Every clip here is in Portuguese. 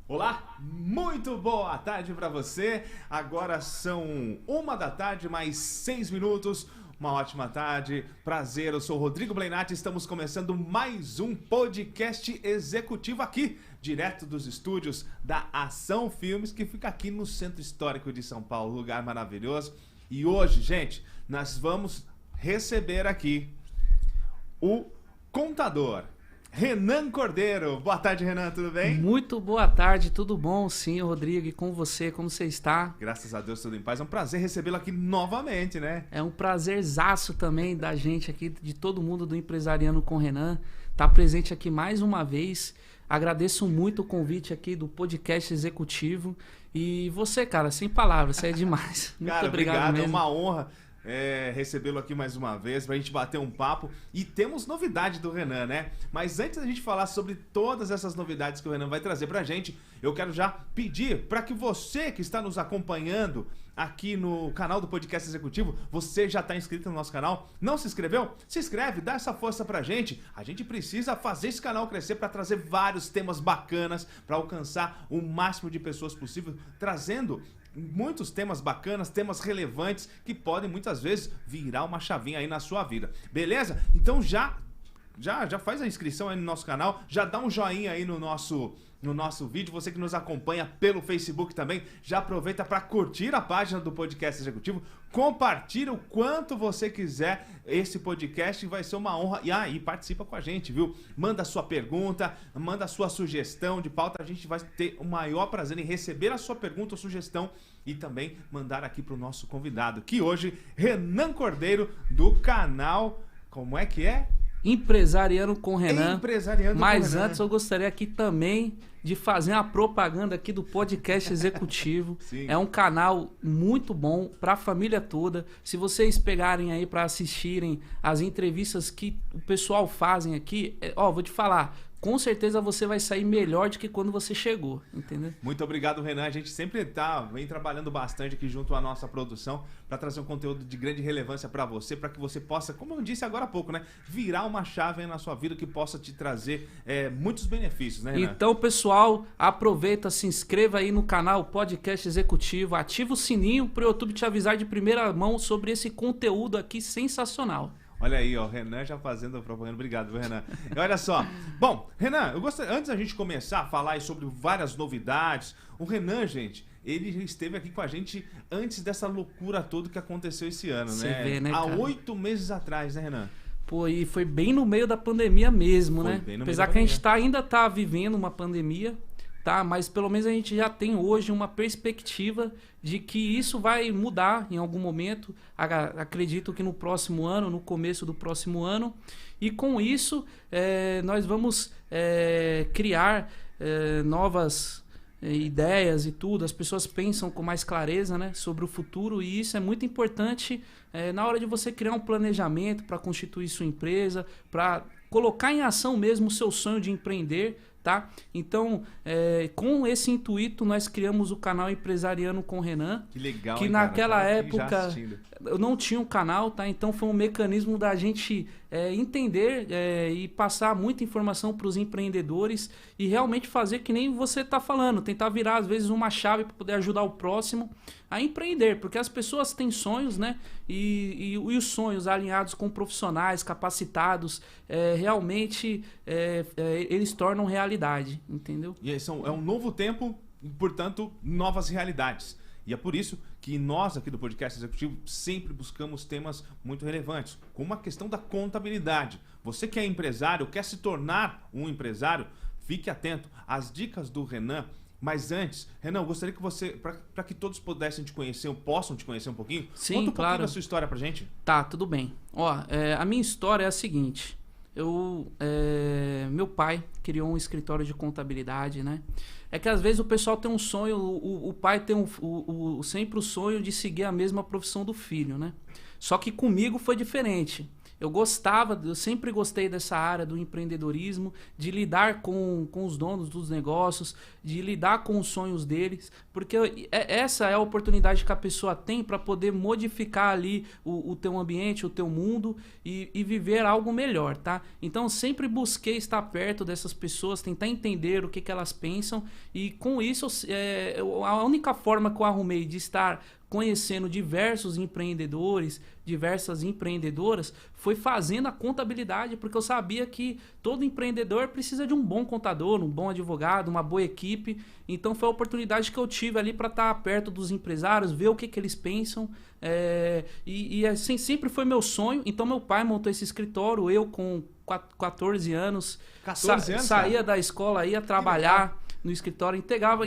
Olá, muito boa tarde para você. Agora são 1 da tarde, mais 6 minutos. Uma ótima tarde, prazer, eu sou o Rodrigo Blenatti, estamos começando mais um podcast executivo aqui, direto dos estúdios da Ação Filmes, que fica aqui no Centro Histórico de São Paulo, lugar maravilhoso. E hoje, gente, nós vamos receber aqui o contador Renan Cordeiro. Boa tarde, Renan, tudo bem? Muito boa tarde, tudo bom? Sim, Rodrigo, e com você, como você está? Graças a Deus, tudo em paz. É um prazer recebê-lo aqui novamente, né? É um prazerzaço também da gente aqui, de todo mundo do Empresariando com Renan, estar presente aqui mais uma vez. Agradeço muito o convite aqui do podcast executivo. E você, cara, sem palavras, você é demais. Muito Cara, obrigado mesmo. É uma honra recebê-lo aqui mais uma vez pra gente bater um papo. E temos novidade do Renan, né? Mas antes da gente falar sobre todas essas novidades que o Renan vai trazer pra gente, eu quero já pedir para que você que está nos acompanhando aqui no canal do Podcast Executivo, você já está inscrito no nosso canal? Não se inscreveu? Se inscreve, dá essa força pra gente. A gente precisa fazer esse canal crescer para trazer vários temas bacanas, para alcançar o máximo de pessoas possível, trazendo muitos temas bacanas, temas relevantes que podem muitas vezes virar uma chavinha aí na sua vida. Beleza? Então já faz a inscrição aí no nosso canal, já dá um joinha aí no nosso vídeo. Você que nos acompanha pelo Facebook também, já aproveita para curtir a página do Podcast Executivo, compartilha o quanto você quiser esse podcast, vai ser uma honra. E participa com a gente, viu? Manda a sua pergunta, manda a sua sugestão de pauta, a gente vai ter o maior prazer em receber a sua pergunta ou sugestão e também mandar aqui para o nosso convidado, que hoje, Renan Cordeiro, do canal, como é que é? Empresariando com Renan. Empresariando Mas com Renan. Antes eu gostaria aqui também de fazer uma propaganda aqui do Podcast Executivo. Sim. É um canal muito bom para a família toda. Se vocês pegarem aí para assistirem as entrevistas que o pessoal fazem aqui, vou te falar, com certeza você vai sair melhor do que quando você chegou, entendeu? Muito obrigado, Renan. A gente sempre vem trabalhando bastante aqui junto à nossa produção para trazer um conteúdo de grande relevância para você, para que você possa, como eu disse agora há pouco, né, virar uma chave aí na sua vida que possa te trazer muitos benefícios, né, Renan? Então, pessoal, aproveita, se inscreva aí no canal Podcast Executivo, ativa o sininho para o YouTube te avisar de primeira mão sobre esse conteúdo aqui sensacional. Olha aí, ó, Renan já fazendo a propaganda. Obrigado, viu, Renan? E olha só. Bom, Renan, antes da gente começar a falar aí sobre várias novidades, o Renan, gente, ele esteve aqui com a gente antes dessa loucura toda que aconteceu esse ano, Você né? vê, né, Há cara? 8 meses atrás, né, Renan? Pô, e foi bem no meio da pandemia mesmo, Foi né? bem no meio Apesar da que a gente ainda tá vivendo uma pandemia, tá? Mas pelo menos a gente já tem hoje uma perspectiva de que isso vai mudar em algum momento. Acredito que no próximo ano, no começo do próximo ano. E com isso, nós vamos criar novas ideias e tudo. As pessoas pensam com mais clareza, né, sobre o futuro, e isso é muito importante na hora de você criar um planejamento para constituir sua empresa, para colocar em ação mesmo o seu sonho de empreender, tá? Então, com esse intuito, nós criamos o canal Empresariando com Renan. Que legal, Que hein, cara? naquela Tava aqui já época assistindo. eu não tinha um canal, tá? Então foi um mecanismo da gente entender e passar muita informação para os empreendedores e realmente fazer que nem você está falando, tentar virar às vezes uma chave para poder ajudar o próximo a empreender, porque as pessoas têm sonhos, né? E os sonhos alinhados com profissionais capacitados, realmente eles tornam realidade, entendeu? E aí é um novo tempo, portanto, novas realidades. E é por isso que nós aqui do Podcast Executivo sempre buscamos temas muito relevantes, como a questão da contabilidade. Você que é empresário, quer se tornar um empresário, fique atento às dicas do Renan. Mas antes, Renan, eu gostaria que você, para que todos pudessem te conhecer, possam te conhecer um pouquinho, Sim, conta um claro. pouquinho da sua história pra gente. Tá, tudo bem. A minha história é a seguinte. Meu pai criou um escritório de contabilidade, né? É que às vezes o pessoal tem um sonho, o pai tem sempre o sonho de seguir a mesma profissão do filho, né? Só que comigo foi diferente. eu sempre gostei dessa área do empreendedorismo, de lidar com os donos dos negócios, de lidar com os sonhos deles, porque essa é a oportunidade que a pessoa tem para poder modificar ali o teu ambiente, o teu mundo e viver algo melhor, tá? Então, sempre busquei estar perto dessas pessoas, tentar entender o que elas pensam, e com isso, a única forma que eu arrumei de estar conhecendo diversos empreendedores, diversas empreendedoras, foi fazendo a contabilidade, porque eu sabia que todo empreendedor precisa de um bom contador, um bom advogado, uma boa equipe. Então foi a oportunidade que eu tive ali para estar perto dos empresários, ver o que eles pensam. E assim, sempre foi meu sonho. Então meu pai montou esse escritório, eu com 14 anos, 14 anos, saía cara? da escola, ia trabalhar no escritório, entregava.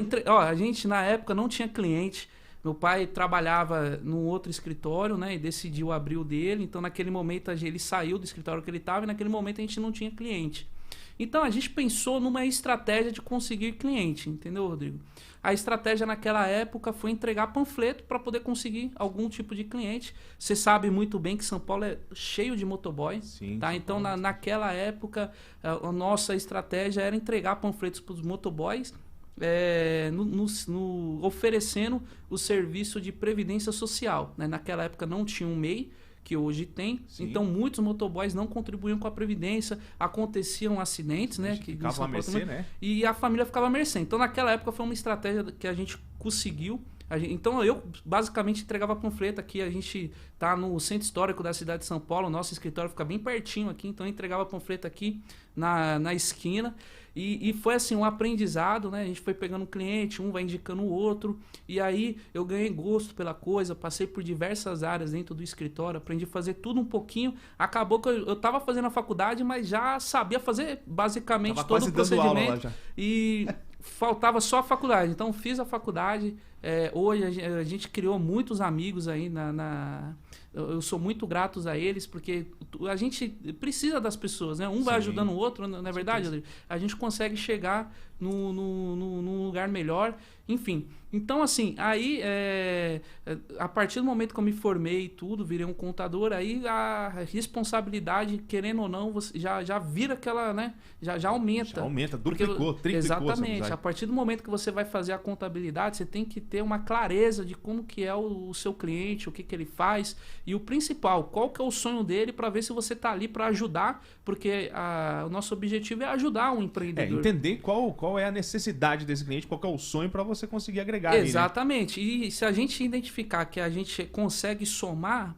A gente na época não tinha cliente. Meu pai trabalhava num outro escritório, né? E decidiu abrir o dele. Então, naquele momento, ele saiu do escritório que ele estava e naquele momento a gente não tinha cliente. Então, a gente pensou numa estratégia de conseguir cliente, entendeu, Rodrigo? A estratégia naquela época foi entregar panfleto para poder conseguir algum tipo de cliente. Você sabe muito bem que São Paulo é cheio de motoboy, Sim, tá? Então, naquela época, a nossa estratégia era entregar panfletos para os motoboys, oferecendo o serviço de previdência social, né? Naquela época não tinha um MEI, que hoje tem. Sim. Então muitos motoboys não contribuíam com a previdência, aconteciam acidentes, né? Que ficava à mercê, né? E a família ficava à mercê. Então naquela época foi uma estratégia que a gente conseguiu. Então eu basicamente entregava panfleto aqui, a gente tá no centro histórico da cidade de São Paulo, nosso escritório fica bem pertinho aqui, então eu entregava panfleto aqui na esquina. E foi assim um aprendizado, né? A gente foi pegando um cliente, um vai indicando o outro, e aí eu ganhei gosto pela coisa, passei por diversas áreas dentro do escritório, aprendi a fazer tudo um pouquinho. Acabou que eu estava fazendo a faculdade, mas já sabia fazer basicamente todo o procedimento. E faltava só a faculdade. Então fiz a faculdade. Hoje a gente criou muitos amigos aí eu sou muito grato a eles, porque a gente precisa das pessoas, né? Um vai ajudando o outro, não é verdade, Rodrigo? A gente consegue chegar num lugar melhor, enfim. Então, assim, aí, a partir do momento que eu me formei e tudo, virei um contador, aí a responsabilidade, querendo ou não, você já vira aquela, né? Já aumenta. Já aumenta, duplicou, triplicou. Exatamente. A partir do momento que você vai fazer a contabilidade, você tem que ter uma clareza de como que é o seu cliente, o que ele faz, e o principal, qual que é o sonho dele, para ver se você está ali para ajudar, porque o nosso objetivo é ajudar um empreendedor. Entender qual é a necessidade desse cliente, qual que é o sonho para você conseguir agregar. Exatamente. Aí, né? E se a gente identificar que a gente consegue somar,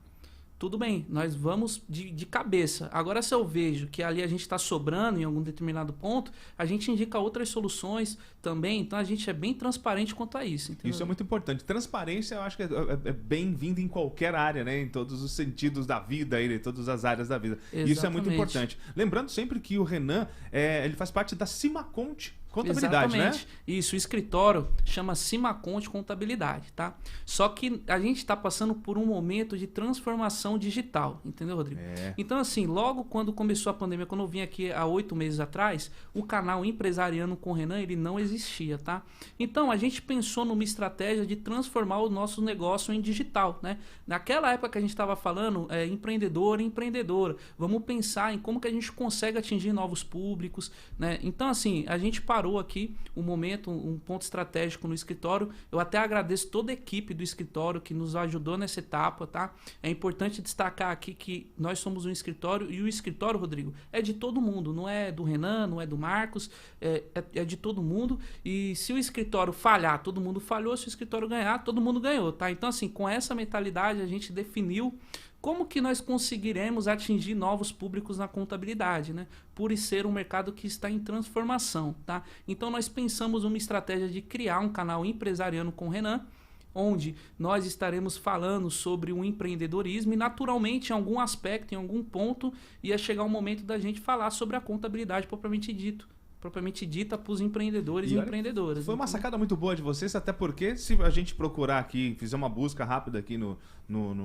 tudo bem, nós vamos de cabeça. Agora, se eu vejo que ali a gente está sobrando em algum determinado ponto, a gente indica outras soluções também. Então, a gente é bem transparente quanto a isso. Entendeu? Isso é muito importante. Transparência, eu acho que é bem-vinda em qualquer área, né? Em todos os sentidos da vida, em todas as áreas da vida. Exatamente. Isso é muito importante. Lembrando sempre que o Renan, ele faz parte da Simaconte Contabilidade, exatamente, né? Isso, o escritório chama Simaconte Contabilidade, tá? Só que a gente está passando por um momento de transformação digital, entendeu, Rodrigo? Então, assim, logo quando começou a pandemia, quando eu vim aqui há 8 meses atrás, o canal Empresariando com o Renan, ele não existia, tá? Então, a gente pensou numa estratégia de transformar o nosso negócio em digital, né? Naquela época que a gente estava falando, empreendedor e empreendedora, vamos pensar em como que a gente consegue atingir novos públicos, né? Então, assim, a gente parou aqui um momento, um ponto estratégico no escritório. Eu até agradeço toda a equipe do escritório que nos ajudou nessa etapa, tá? É importante destacar aqui que nós somos um escritório e o escritório, Rodrigo, é de todo mundo, não é do Renan, não é do Marcos, é de todo mundo. E se o escritório falhar, todo mundo falhou, se o escritório ganhar, todo mundo ganhou, tá? Então, assim, com essa mentalidade a gente definiu como que nós conseguiremos atingir novos públicos na contabilidade, né? Por ser um mercado que está em transformação, tá? Então nós pensamos uma estratégia de criar um canal Empresariando com o Renan, onde nós estaremos falando sobre o empreendedorismo e naturalmente em algum aspecto, em algum ponto, ia chegar o momento da gente falar sobre a contabilidade propriamente dita para os empreendedores e empreendedoras. Foi uma sacada muito boa de vocês, até porque se a gente procurar aqui, fizer uma busca rápida aqui no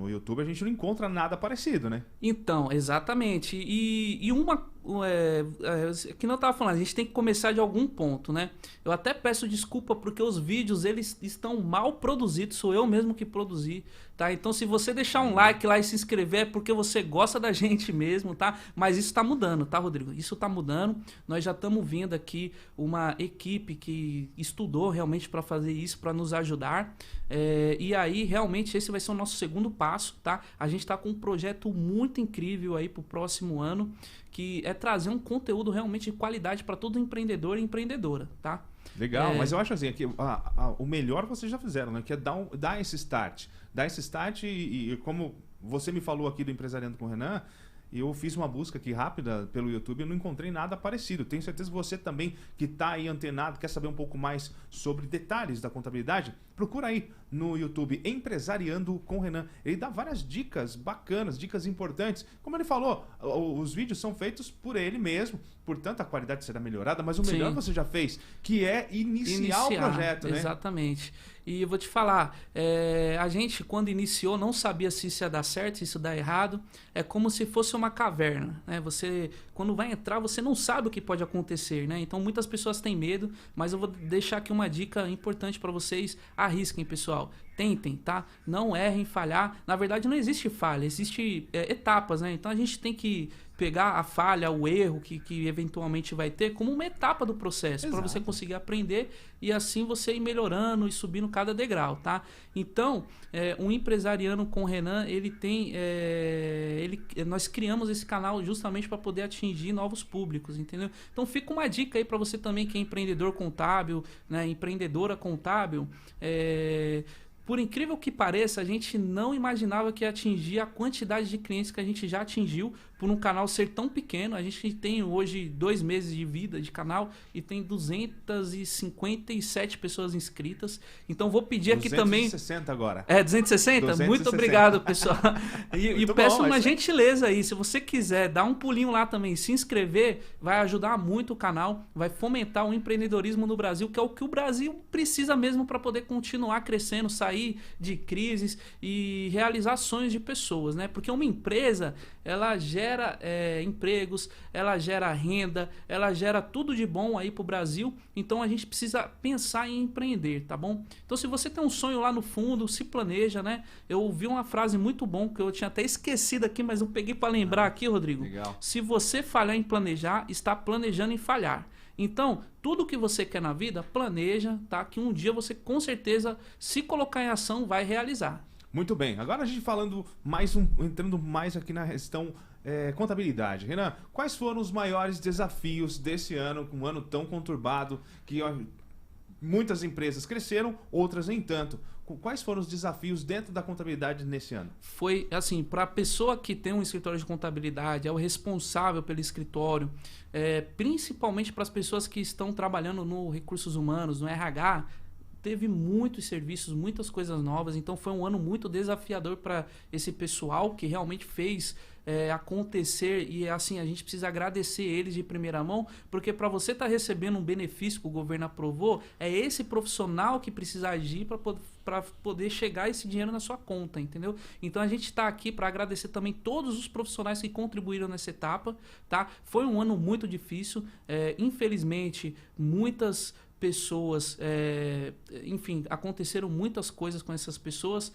YouTube, a gente não encontra nada parecido, né? Então, exatamente. E que não estava falando, a gente tem que começar de algum ponto, né? Eu até peço desculpa porque os vídeos eles estão mal produzidos, sou eu mesmo que produzi, tá? Então se você deixar um like lá e se inscrever é porque você gosta da gente mesmo, tá? Mas isso tá mudando, tá, Rodrigo? Isso tá mudando. Nós já estamos vendo aqui uma equipe que estudou realmente para fazer isso, para nos ajudar. E aí realmente esse vai ser o nosso segundo passo, tá? A gente tá com um projeto muito incrível aí pro próximo ano, que é trazer um conteúdo realmente de qualidade para todo empreendedor e empreendedora, tá? Legal, mas eu acho assim, que o melhor vocês já fizeram, né? Que é dar esse start. Dar esse start e como você me falou aqui do Empresariando com o Renan, eu fiz uma busca aqui rápida pelo YouTube e não encontrei nada parecido. Tenho certeza que você também, que está aí antenado, quer saber um pouco mais sobre detalhes da contabilidade, procura aí no YouTube Empresariando com o Renan. Ele dá várias dicas bacanas, dicas importantes. Como ele falou, os vídeos são feitos por ele mesmo, portanto a qualidade será melhorada, mas o melhor Sim. você já fez, que é iniciar o projeto, né? Exatamente. E eu vou te falar, a gente quando iniciou não sabia se isso ia dar certo, se isso ia dar errado. É como se fosse uma caverna, né? Você, quando vai entrar, você não sabe o que pode acontecer, né? Então muitas pessoas têm medo, mas eu vou deixar aqui uma dica importante para vocês. Arrisquem, pessoal. Tentem, tá? Não errem, falhar. Na verdade, não existe falha, existe etapas, né? Então a gente tem que pegar a falha, o erro que eventualmente vai ter como uma etapa do processo, para você conseguir aprender e assim você ir melhorando e subindo cada degrau, tá? Então, um Empresariando com o Renan, ele tem... nós criamos esse canal justamente para poder atingir novos públicos, entendeu? Então fica uma dica aí para você também que é empreendedor contábil, né? Empreendedora contábil. Por incrível que pareça, a gente não imaginava que ia atingir a quantidade de clientes que a gente já atingiu por um canal ser tão pequeno. A gente tem hoje 2 meses de vida de canal e tem 257 pessoas inscritas. Então vou pedir aqui também... 260 agora. 260? 260. Muito obrigado, pessoal. E peço uma gentileza aí. Se você quiser dar um pulinho lá também, se inscrever, vai ajudar muito o canal, vai fomentar o empreendedorismo no Brasil, que é o que o Brasil precisa mesmo para poder continuar crescendo, sair de crises e realizar sonhos de pessoas, né? Porque uma empresa, ela gera empregos, ela gera renda, ela gera tudo de bom aí pro Brasil. Então a gente precisa pensar em empreender, tá bom? Então se você tem um sonho lá no fundo, se planeja, né? Eu ouvi uma frase muito bom que eu tinha até esquecido aqui, mas eu peguei para lembrar aqui, Rodrigo. Legal. Se você falhar em planejar, está planejando em falhar. Então, tudo que você quer na vida, planeja, tá? Que um dia você, com certeza, se colocar em ação, vai realizar. Muito bem. Agora a gente falando entrando mais aqui na questão contabilidade. Renan, quais foram os maiores desafios desse ano, um ano tão conturbado, que muitas empresas cresceram, outras nem tanto. Quais foram os desafios dentro da contabilidade nesse ano? Foi assim, para a pessoa que tem um escritório de contabilidade, é o responsável pelo escritório, principalmente para as pessoas que estão trabalhando no recursos humanos, no RH, teve muitos serviços, muitas coisas novas, então foi um ano muito desafiador para esse pessoal que realmente fez acontecer, e assim, a gente precisa agradecer eles de primeira mão, porque para você estar recebendo um benefício que o governo aprovou, é esse profissional que precisa agir para poder chegar esse dinheiro na sua conta, entendeu? Então a gente está aqui para agradecer também todos os profissionais que contribuíram nessa etapa, tá? Foi um ano muito difícil, infelizmente muitas pessoas, enfim, aconteceram muitas coisas com essas pessoas.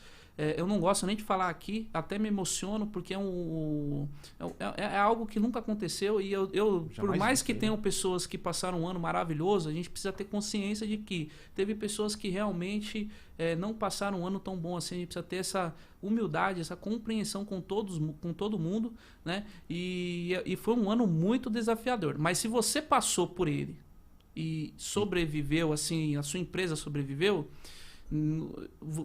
Eu não gosto nem de falar aqui, até me emociono, porque é algo que nunca aconteceu. E eu por mais que tenham pessoas que passaram um ano maravilhoso, a gente precisa ter consciência de que teve pessoas que realmente não passaram um ano tão bom assim. A gente precisa ter essa humildade, essa compreensão com todo mundo, né? E foi um ano muito desafiador. Mas se você passou por ele e sobreviveu, assim, a sua empresa sobreviveu,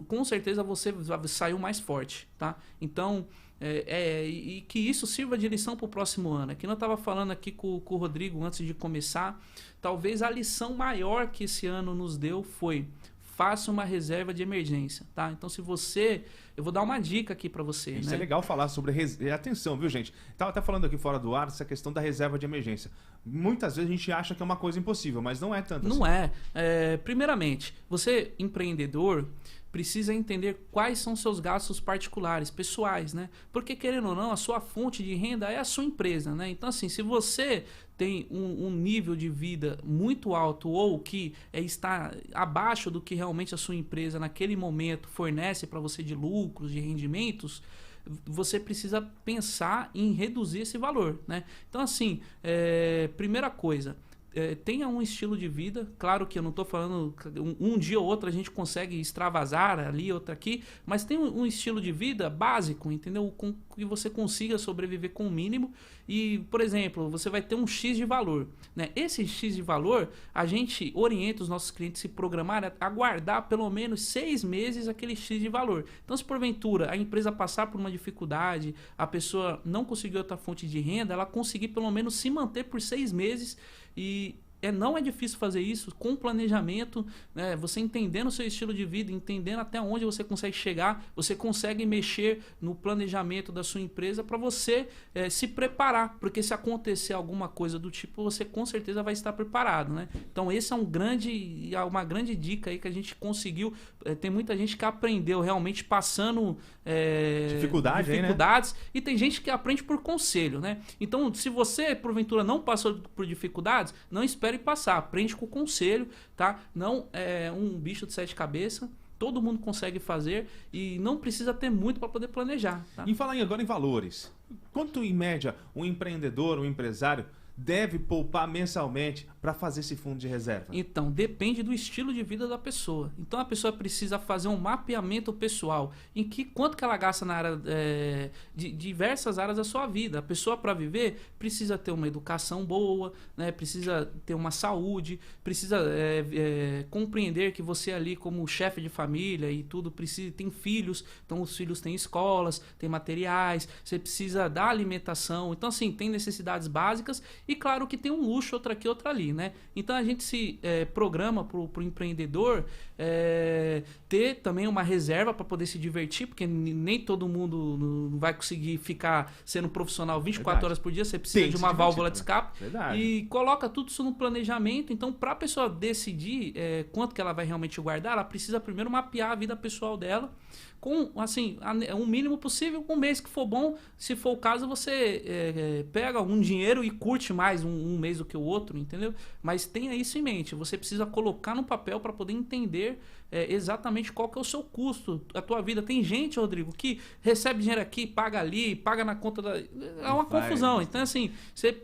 com certeza você saiu mais forte, tá? Então, e que isso sirva de lição para o próximo ano. Aqui eu estava falando aqui com o Rodrigo antes de começar, talvez a lição maior que esse ano nos deu foi: faça uma reserva de emergência, tá? Então, se você Eu vou dar uma dica aqui para você. Isso né? é legal falar sobre... Atenção, viu, gente? Tava até falando aqui fora do ar essa questão da reserva de emergência. Muitas vezes a gente acha que é uma coisa impossível, mas não é tanto assim. Não é. Primeiramente, você, empreendedor, precisa entender quais são seus gastos particulares, pessoais, né? Porque, querendo ou não, a sua fonte de renda é a sua empresa, né? Então, assim, se você tem um nível de vida muito alto ou que está abaixo do que realmente a sua empresa naquele momento fornece para você de lucros, de rendimentos, você precisa pensar em reduzir esse valor, né? Então, assim, primeira coisa, tenha um estilo de vida. Claro que eu não estou falando um dia ou outro a gente consegue extravasar ali, outro aqui, mas tem um estilo de vida básico, entendeu? Com que você consiga sobreviver com o mínimo. E, por exemplo, você vai ter um X de valor, né? Esse X de valor, a gente orienta os nossos clientes a se programar a guardar pelo menos 6 meses aquele X de valor. Então, se porventura a empresa passar por uma dificuldade, a pessoa não conseguiu outra fonte de renda, ela conseguir pelo menos se manter por 6 meses. E não é difícil fazer isso com planejamento, né? Você entendendo o seu estilo de vida, entendendo até onde você consegue chegar, você consegue mexer no planejamento da sua empresa para você se preparar, porque se acontecer alguma coisa do tipo, você com certeza vai estar preparado, né? Então esse é uma grande dica aí que a gente conseguiu. Tem muita gente que aprendeu realmente passando dificuldades, né? E tem gente que aprende por conselho, né? Então, se você porventura não passou por dificuldades, não espere passar, aprende com o conselho, tá? Não é um bicho de 7 cabeças, todo mundo consegue fazer e não precisa ter muito para poder planejar, tá? E falar agora em valores, quanto em média um empreendedor, um empresário deve poupar mensalmente para fazer esse fundo de reserva? Então, depende do estilo de vida da pessoa. Então, a pessoa precisa fazer um mapeamento pessoal em quanto que ela gasta na área de diversas áreas da sua vida. A pessoa, para viver, precisa ter uma educação boa, né? Precisa ter uma saúde, precisa compreender que você ali, como chefe de família e tudo, tem filhos. Então, os filhos têm escolas, têm materiais, você precisa da alimentação. Então, assim, tem necessidades básicas. E claro que tem um luxo, outra aqui, outra ali, né? Então a gente se programa para o empreendedor ter também uma reserva para poder se divertir, porque nem todo mundo não vai conseguir ficar sendo profissional 24 horas por dia, você precisa de uma válvula de escape. Verdade. E coloca tudo isso no planejamento. Então, para a pessoa decidir quanto que ela vai realmente guardar, ela precisa primeiro mapear a vida pessoal dela, com assim, o mínimo possível. Um mês que for bom, se for o caso, você pega algum dinheiro e curte mais um mês do que o outro, entendeu? Mas tenha isso em mente, você precisa colocar no papel para poder entender exatamente qual que é o seu custo, a tua vida. Tem gente, Rodrigo, que recebe dinheiro aqui, paga ali, paga na conta da... É uma confusão. Então, assim, você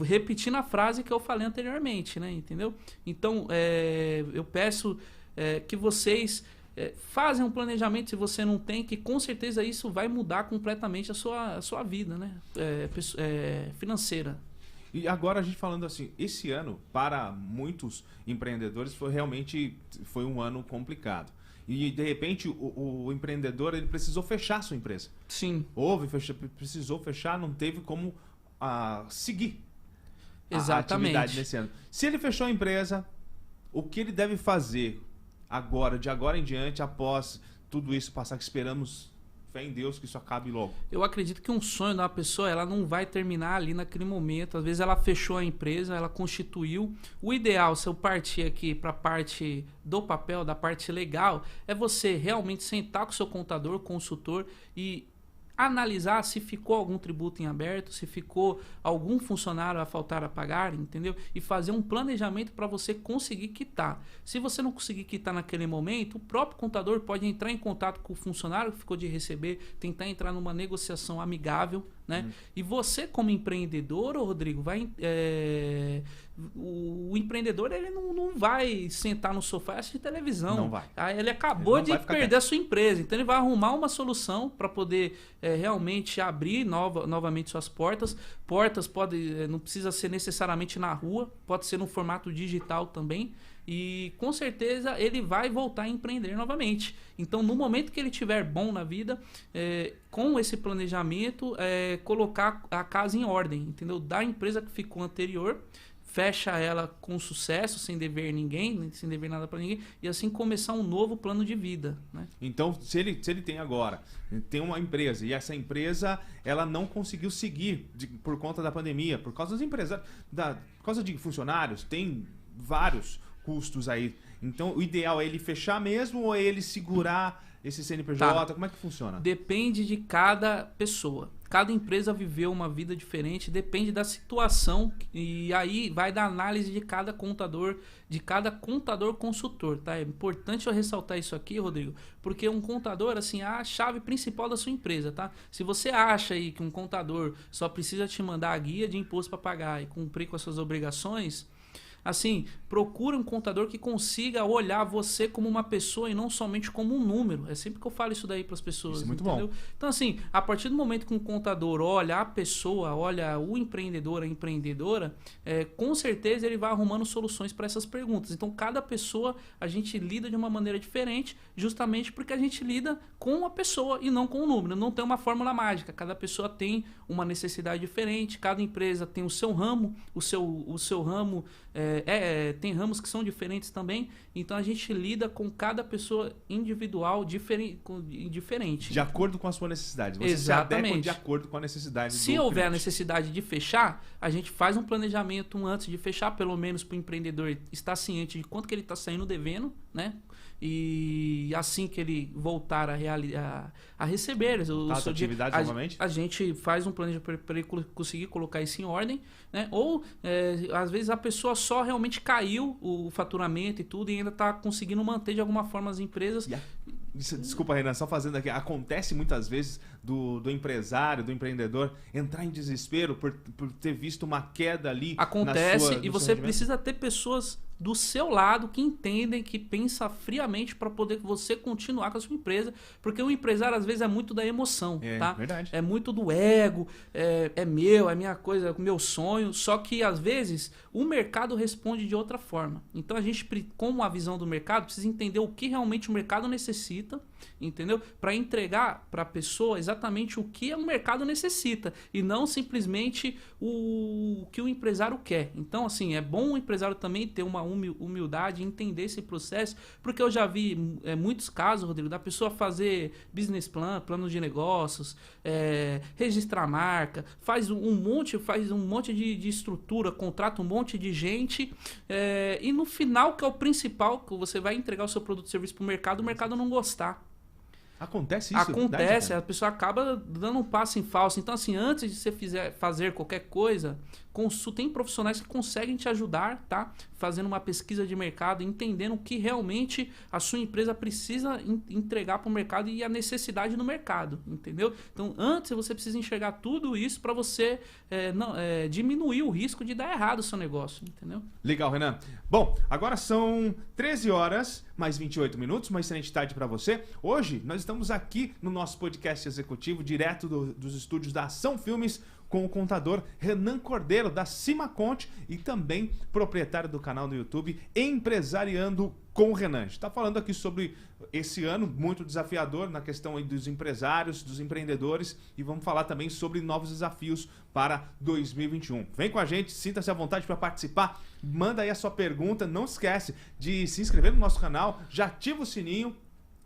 repetindo a frase que eu falei anteriormente, né? Entendeu? Então, eu peço que vocês... fazem um planejamento, se você não tem, que com certeza isso vai mudar completamente a sua vida, né? Financeira. E agora a gente falando assim, esse ano, para muitos empreendedores, foi um ano complicado. E de repente o empreendedor ele precisou fechar a sua empresa. Sim. Precisou fechar, não teve como seguir Exatamente. a atividade nesse ano. Se ele fechou a empresa, o que ele deve fazer de agora em diante, após tudo isso passar, que esperamos, fé em Deus, que isso acabe logo? Eu acredito que um sonho da pessoa, ela não vai terminar ali naquele momento. Às vezes ela fechou a empresa, ela constituiu. O ideal, se eu partir aqui para a parte do papel, da parte legal, é você realmente sentar com o seu contador, consultor e analisar se ficou algum tributo em aberto, se ficou algum funcionário a faltar a pagar, entendeu? E fazer um planejamento para você conseguir quitar. Se você não conseguir quitar naquele momento, o próprio contador pode entrar em contato com o funcionário que ficou de receber, tentar entrar numa negociação amigável, né? E você, como empreendedor, Rodrigo, o empreendedor ele não vai sentar no sofá e assistir televisão. Não vai. Ele acabou de perder a sua empresa. Então ele vai arrumar uma solução para poder realmente abrir novamente suas portas. Portas não precisa ser necessariamente na rua, pode ser no formato digital também. E com certeza ele vai voltar a empreender novamente. Então, no momento que ele estiver bom na vida, com esse planejamento, colocar a casa em ordem, entendeu? Da empresa que ficou anterior, fecha ela com sucesso, sem dever ninguém, sem dever nada para ninguém, e assim começar um novo plano de vida, né? Então, se ele tem agora, tem uma empresa, e essa empresa ela não conseguiu seguir por conta da pandemia, por causa dos empresários, por causa de funcionários, tem vários custos aí. Então, o ideal é ele fechar mesmo ou é ele segurar esse CNPJ? Tá. Como é que funciona? Depende de cada pessoa. Cada empresa viveu uma vida diferente, depende da situação, e aí vai da análise de cada contador consultor, tá? É importante eu ressaltar isso aqui, Rodrigo, porque um contador, assim, é a chave principal da sua empresa, tá? Se você acha aí que um contador só precisa te mandar a guia de imposto para pagar e cumprir com as suas obrigações, assim, procura um contador que consiga olhar você como uma pessoa e não somente como um número. É sempre que eu falo isso daí para as pessoas. Isso é muito entendeu? bom. Então, assim, a partir do momento que um contador olha a pessoa, olha o empreendedor, a empreendedora, com certeza ele vai arrumando soluções para essas perguntas. Então, cada pessoa a gente lida de uma maneira diferente, justamente porque a gente lida com a pessoa e não com o número. Não tem uma fórmula mágica. Cada pessoa tem uma necessidade diferente, cada empresa tem o seu ramo, o seu ramo. Tem ramos que são diferentes também, então a gente lida com cada pessoa individual diferente. De acordo com a sua necessidade. Você Exatamente. se adequa de acordo com a necessidade do Se houver a cliente. necessidade de fechar, a gente faz um planejamento antes de fechar, pelo menos para o empreendedor estar ciente de quanto que ele está saindo devendo, né? E assim que ele voltar a receber o seu atividade novamente, a gente faz um planejamento para ele conseguir colocar isso em ordem, né? Ou às vezes a pessoa só realmente caiu o faturamento e tudo e ainda está conseguindo manter de alguma forma as empresas. Desculpa, Renan, só fazendo aqui. Acontece muitas vezes do empresário, do empreendedor entrar em desespero por ter visto uma queda ali. Acontece, e você precisa ter pessoas do seu lado que entendem, que pensam friamente para poder você continuar com a sua empresa, porque o empresário às vezes é muito da emoção, tá? Verdade. É muito do ego, é meu, é minha coisa, é o meu sonho, só que às vezes o mercado responde de outra forma. Então a gente, com a visão do mercado, precisa entender o que realmente o mercado necessita, entendeu? Para entregar para a pessoa exatamente o que o mercado necessita e não simplesmente o que o empresário quer. Então, assim, é bom o empresário também ter uma humildade e entender esse processo, porque eu já vi muitos casos, Rodrigo, da pessoa fazer business plan, plano de negócios, registrar marca, faz um monte de estrutura, contrata um monte de gente, e no final, que é o principal, que você vai entregar o seu produto e serviço para o mercado não gostar. Acontece isso? Acontece, a pessoa acaba dando um passo em falso. Então, assim, antes de você fazer qualquer coisa, tem profissionais que conseguem te ajudar, tá? Fazendo uma pesquisa de mercado, entendendo o que realmente a sua empresa precisa entregar para o mercado e a necessidade do mercado, entendeu? Então, antes você precisa enxergar tudo isso para você diminuir o risco de dar errado o seu negócio, entendeu? Legal, Renan. Bom, agora são 13 horas, mais 28 minutos, uma excelente tarde para você. Hoje, nós estamos aqui no nosso podcast executivo, direto dos estúdios da Ação Filmes, com o contador Renan Cordeiro, da Cima Conte, e também proprietário do canal no YouTube Empresariando com o Renan. A gente está falando aqui sobre esse ano muito desafiador na questão aí dos empresários, dos empreendedores, e vamos falar também sobre novos desafios para 2021. Vem com a gente, sinta-se à vontade para participar, manda aí a sua pergunta, não esquece de se inscrever no nosso canal, já ativa o sininho,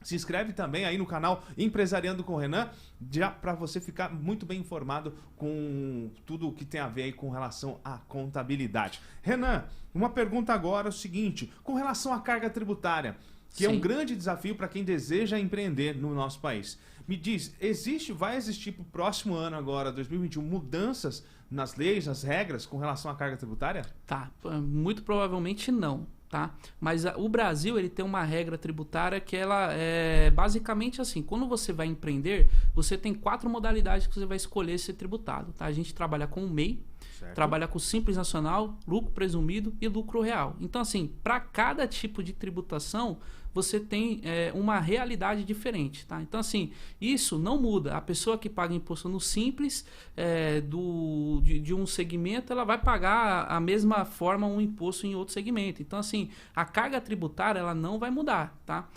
se inscreve também aí no canal Empresariando com o Renan, já para você ficar muito bem informado com tudo o que tem a ver aí com relação à contabilidade. Renan, uma pergunta agora é o seguinte, com relação à carga tributária, que é um grande desafio para quem deseja empreender no nosso país. Me diz, vai existir para o próximo ano agora, 2021, mudanças nas leis, nas regras com relação à carga tributária? Tá, muito provavelmente não. Tá? Mas o Brasil ele tem uma regra tributária que ela é basicamente assim, quando você vai empreender, você tem 4 modalidades que você vai escolher ser tributado. Tá? A gente trabalha com o MEI, trabalha com o Simples Nacional, lucro presumido e lucro real. Então assim, para cada tipo de tributação, você tem uma realidade diferente, tá? Então, assim, isso não muda. A pessoa que paga imposto no Simples de um segmento, ela vai pagar a mesma forma um imposto em outro segmento. Então, assim, a carga tributária, ela não vai mudar, tá?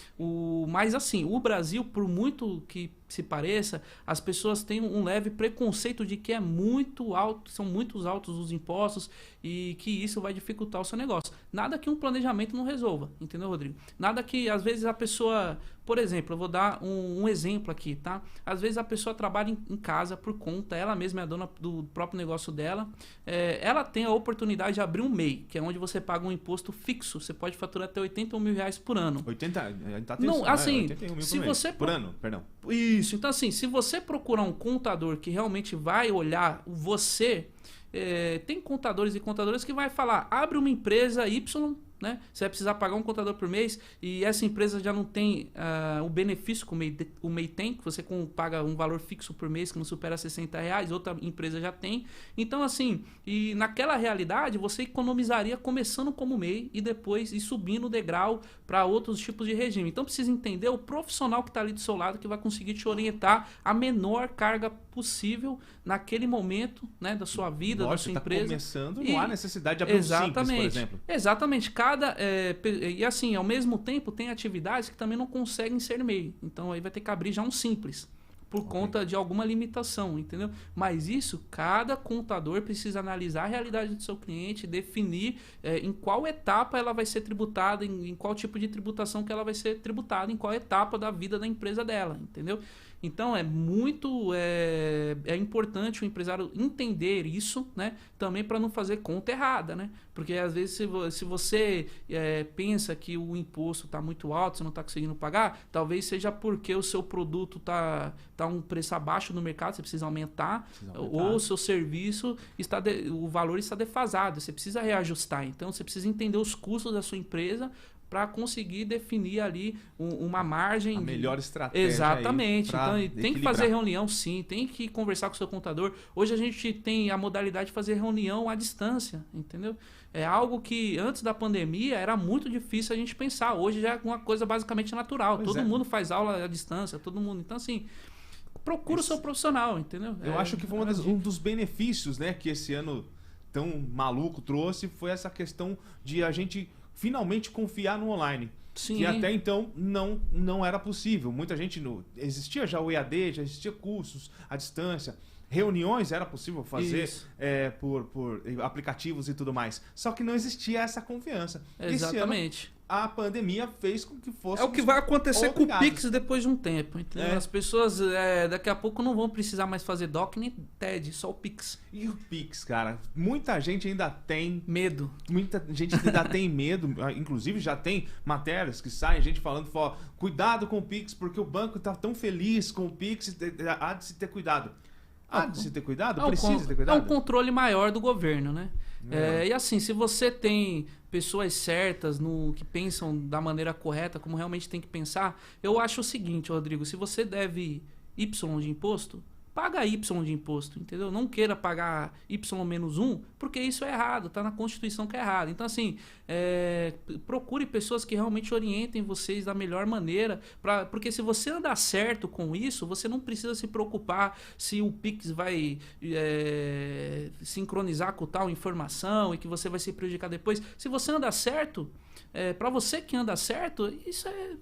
Mas, assim, o Brasil, por muito que se pareça, as pessoas têm um leve preconceito de que é muito alto, são muito altos os impostos e que isso vai dificultar o seu negócio. Nada que um planejamento não resolva, entendeu, Rodrigo? Nada que, às vezes, a pessoa... Por exemplo, eu vou dar um exemplo aqui, tá? Às vezes a pessoa trabalha em casa por conta, ela mesma é a dona do próprio negócio dela, ela tem a oportunidade de abrir um MEI, que é onde você paga um imposto fixo, você pode faturar até 81 mil reais por ano. 80, tá não, assim, 81 mil se você... Por ano, perdão. Isso, então assim, se você procurar um contador que realmente vai olhar você... tem contadores e contadoras que vai falar, abre uma empresa Y, né? Você vai precisar pagar um contador por mês e essa empresa já não tem o benefício que o MEI tem, que você paga um valor fixo por mês que não supera R$60, outra empresa já tem. Então, assim, e naquela realidade você economizaria começando como MEI e depois ir subindo o degrau para outros tipos de regime. Então, precisa entender o profissional que está ali do seu lado que vai conseguir te orientar a menor carga possível naquele momento, né, da sua vida, da sua empresa. Tá começando, não há necessidade de abrir um simples, por exemplo. Exatamente. E assim, ao mesmo tempo, tem atividades que também não conseguem ser MEI. Então, aí vai ter que abrir já um simples, por conta de alguma limitação, entendeu? Mas isso, cada contador precisa analisar a realidade do seu cliente, definir em qual etapa ela vai ser tributada, em qual tipo de tributação que ela vai ser tributada, em qual etapa da vida da empresa dela, entendeu? Então, é importante o empresário entender isso, né? Também para não fazer conta errada, né? Porque, às vezes, se você pensa que o imposto está muito alto, você não está conseguindo pagar, talvez seja porque o seu produto tá um preço abaixo no mercado, você precisa aumentar. Ou o seu serviço, o valor está defasado, você precisa reajustar. Então, você precisa entender os custos da sua empresa para conseguir definir ali uma margem. A melhor estratégia. Exatamente. Então, equilibrar. Tem que fazer reunião, sim. Tem que conversar com o seu contador. Hoje a gente tem a modalidade de fazer reunião à distância, entendeu? É algo que antes da pandemia era muito difícil a gente pensar. Hoje já é uma coisa basicamente natural. Todo mundo faz aula à distância, todo mundo. Então, assim, procura o seu profissional, entendeu? Eu acho que foi um dos benefícios, né, que esse ano tão maluco trouxe, foi essa questão de a gente finalmente confiar no online. Sim. Que até então não era possível. Muita gente... Existia já o EAD, já existia cursos à distância. Reuniões era possível fazer por aplicativos e tudo mais. Só que não existia essa confiança. Exatamente. A pandemia fez com que fosse... É o que vai acontecer com o Pix depois de um tempo. Entendeu? As pessoas daqui a pouco não vão precisar mais fazer DOC nem TED, só o Pix. E o Pix, cara? Muita gente ainda tem... medo. Muita gente ainda tem medo. Inclusive já tem matérias que saem, gente falando, cuidado com o Pix, porque o banco está tão feliz com o Pix, há de se ter cuidado. Há de se ter cuidado? Precisa ter cuidado? É um controle maior do governo, né? E assim, se você tem pessoas certas que pensam da maneira correta, como realmente tem que pensar, eu acho o seguinte, Rodrigo, se você deve Y de imposto, paga Y de imposto, entendeu? Não queira pagar Y-1, porque isso é errado, tá na Constituição que é errado. Então, assim, procure pessoas que realmente orientem vocês da melhor maneira, porque se você andar certo com isso, você não precisa se preocupar se o Pix vai sincronizar com tal informação e que você vai se prejudicar depois. Se você andar certo... para você que anda certo,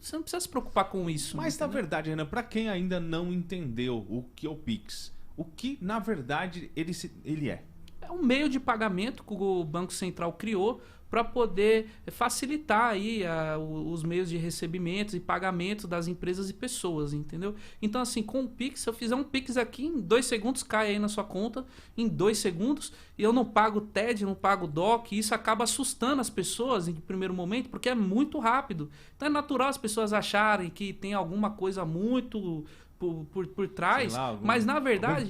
você não precisa se preocupar com isso. Mas na verdade, Renan, para quem ainda não entendeu o que é o Pix, o que na verdade ele é? É um meio de pagamento que o Banco Central criou para poder facilitar aí os meios de recebimentos e pagamentos das empresas e pessoas, entendeu? Então, assim, com o Pix, se eu fizer um Pix aqui, em 2 segundos cai aí na sua conta, em 2 segundos, e eu não pago TED, não pago DOC, e isso acaba assustando as pessoas em primeiro momento, porque é muito rápido. Então é natural as pessoas acharem que tem alguma coisa muito... Por trás, mas na verdade...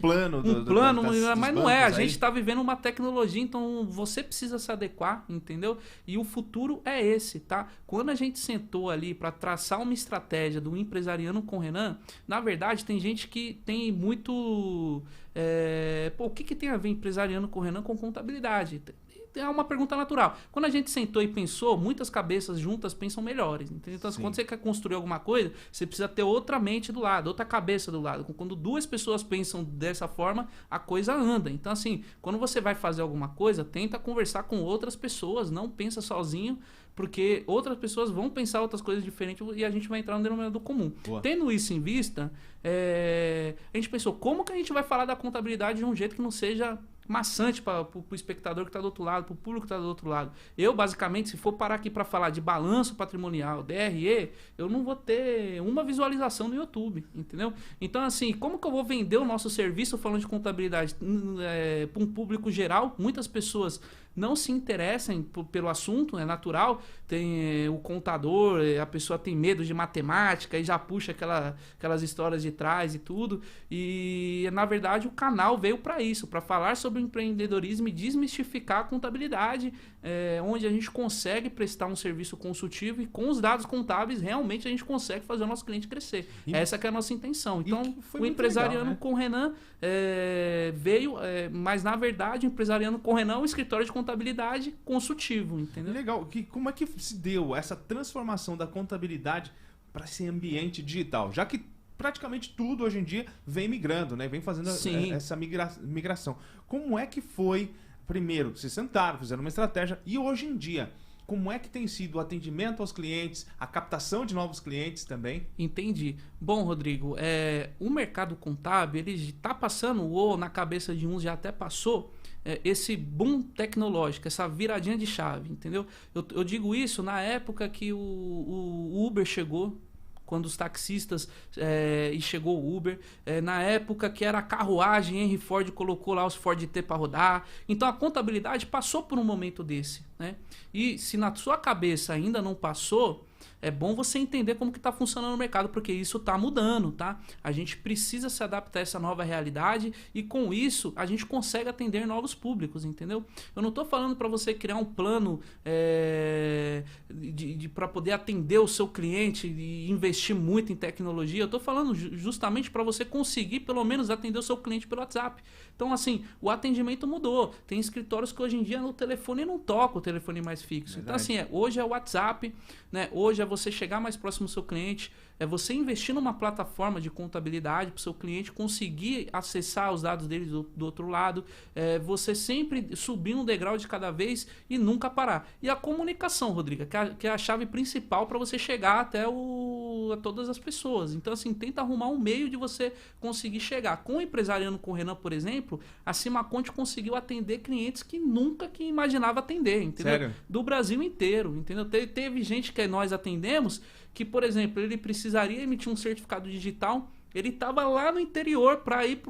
mas não é. A gente está vivendo uma tecnologia, então você precisa se adequar, entendeu? E o futuro é esse, tá? Quando a gente sentou ali para traçar uma estratégia do empresariando com o Renan, na verdade tem gente que tem muito... o que tem a ver empresariando com o Renan com contabilidade? É uma pergunta natural. Quando a gente sentou e pensou, muitas cabeças juntas pensam melhores. Entendeu? Então, quando você quer construir alguma coisa, você precisa ter outra mente do lado, outra cabeça do lado. Quando 2 pessoas pensam dessa forma, a coisa anda. Então, assim, quando você vai fazer alguma coisa, tenta conversar com outras pessoas, não pensa sozinho, porque outras pessoas vão pensar outras coisas diferentes e a gente vai entrar no denominador comum. Boa. Tendo isso em vista, a gente pensou, como que a gente vai falar da contabilidade de um jeito que não seja maçante para o espectador que está do outro lado, para o público que está do outro lado. Eu, basicamente, se for parar aqui para falar de balanço patrimonial, DRE, eu não vou ter uma visualização no YouTube, entendeu? Então, assim, como que eu vou vender o nosso serviço falando de contabilidade para um público geral? Muitas pessoas não se interessam pelo assunto, é natural. Tem o contador, a pessoa tem medo de matemática e já puxa aquelas histórias de trás e tudo. E, na verdade, o canal veio para isso, para falar sobre o empreendedorismo e desmistificar a contabilidade, onde a gente consegue prestar um serviço consultivo e com os dados contábeis realmente a gente consegue fazer o nosso cliente crescer. Essa que é a nossa intenção. Então, o Empresariando legal, né? Com o Renan veio, mas na verdade o Empresariando com o Renan é um escritório de contabilidade consultivo, entendeu? Legal. Como é que se deu essa transformação da contabilidade para esse ambiente digital? Já que praticamente tudo hoje em dia vem migrando, né? Vem fazendo essa migração. Como é que foi, primeiro, se sentaram, fizeram uma estratégia, e hoje em dia, como é que tem sido o atendimento aos clientes, a captação de novos clientes também? Entendi. Bom, Rodrigo, o mercado contábil, ele está passando, ou na cabeça de uns já até passou, esse boom tecnológico, essa viradinha de chave, entendeu? Eu digo isso na época que o Uber chegou, quando os taxistas e chegou o Uber, na época que era a carruagem, Henry Ford colocou lá os Ford T para rodar. Então a contabilidade passou por um momento desse, né? E se na sua cabeça ainda não passou, é bom você entender como que está funcionando o mercado, porque isso está mudando, tá? A gente precisa se adaptar a essa nova realidade e com isso a gente consegue atender novos públicos, entendeu? Eu não estou falando para você criar um plano para poder atender o seu cliente e investir muito em tecnologia. Eu estou falando justamente para você conseguir pelo menos atender o seu cliente pelo WhatsApp. Então, assim, o atendimento mudou. Tem escritórios que hoje em dia no telefone não toca o telefone mais fixo. Verdade. Então, assim, hoje é o WhatsApp, né? Hoje é você chegar mais próximo do seu cliente, é você investir numa plataforma de contabilidade para o seu cliente conseguir acessar os dados dele do outro lado, você sempre subir um degrau de cada vez e nunca parar. E a comunicação, Rodrigo, que é a chave principal para você chegar até a todas as pessoas. Então, assim, tenta arrumar um meio de você conseguir chegar. Com o Empresariando com o Renan, por exemplo, a Simaconte conseguiu atender clientes que nunca imaginava atender, entendeu? Sério? Do Brasil inteiro, entendeu? Teve gente que nós atendemos que, por exemplo, ele precisaria emitir um certificado digital, ele estava lá no interior para ir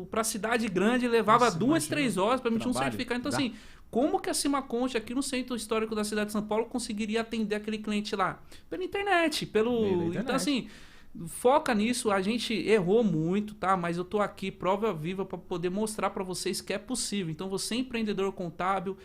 para a cidade grande, levava 2-3 horas para emitir um certificado. Então, assim, como que a Simaconte, aqui no centro histórico da cidade de São Paulo, conseguiria atender aquele cliente lá? Pela internet, Então, assim, foca nisso. A gente errou muito, tá? Mas eu tô aqui, prova viva, para poder mostrar para vocês que é possível. Então, você, empreendedor contábil,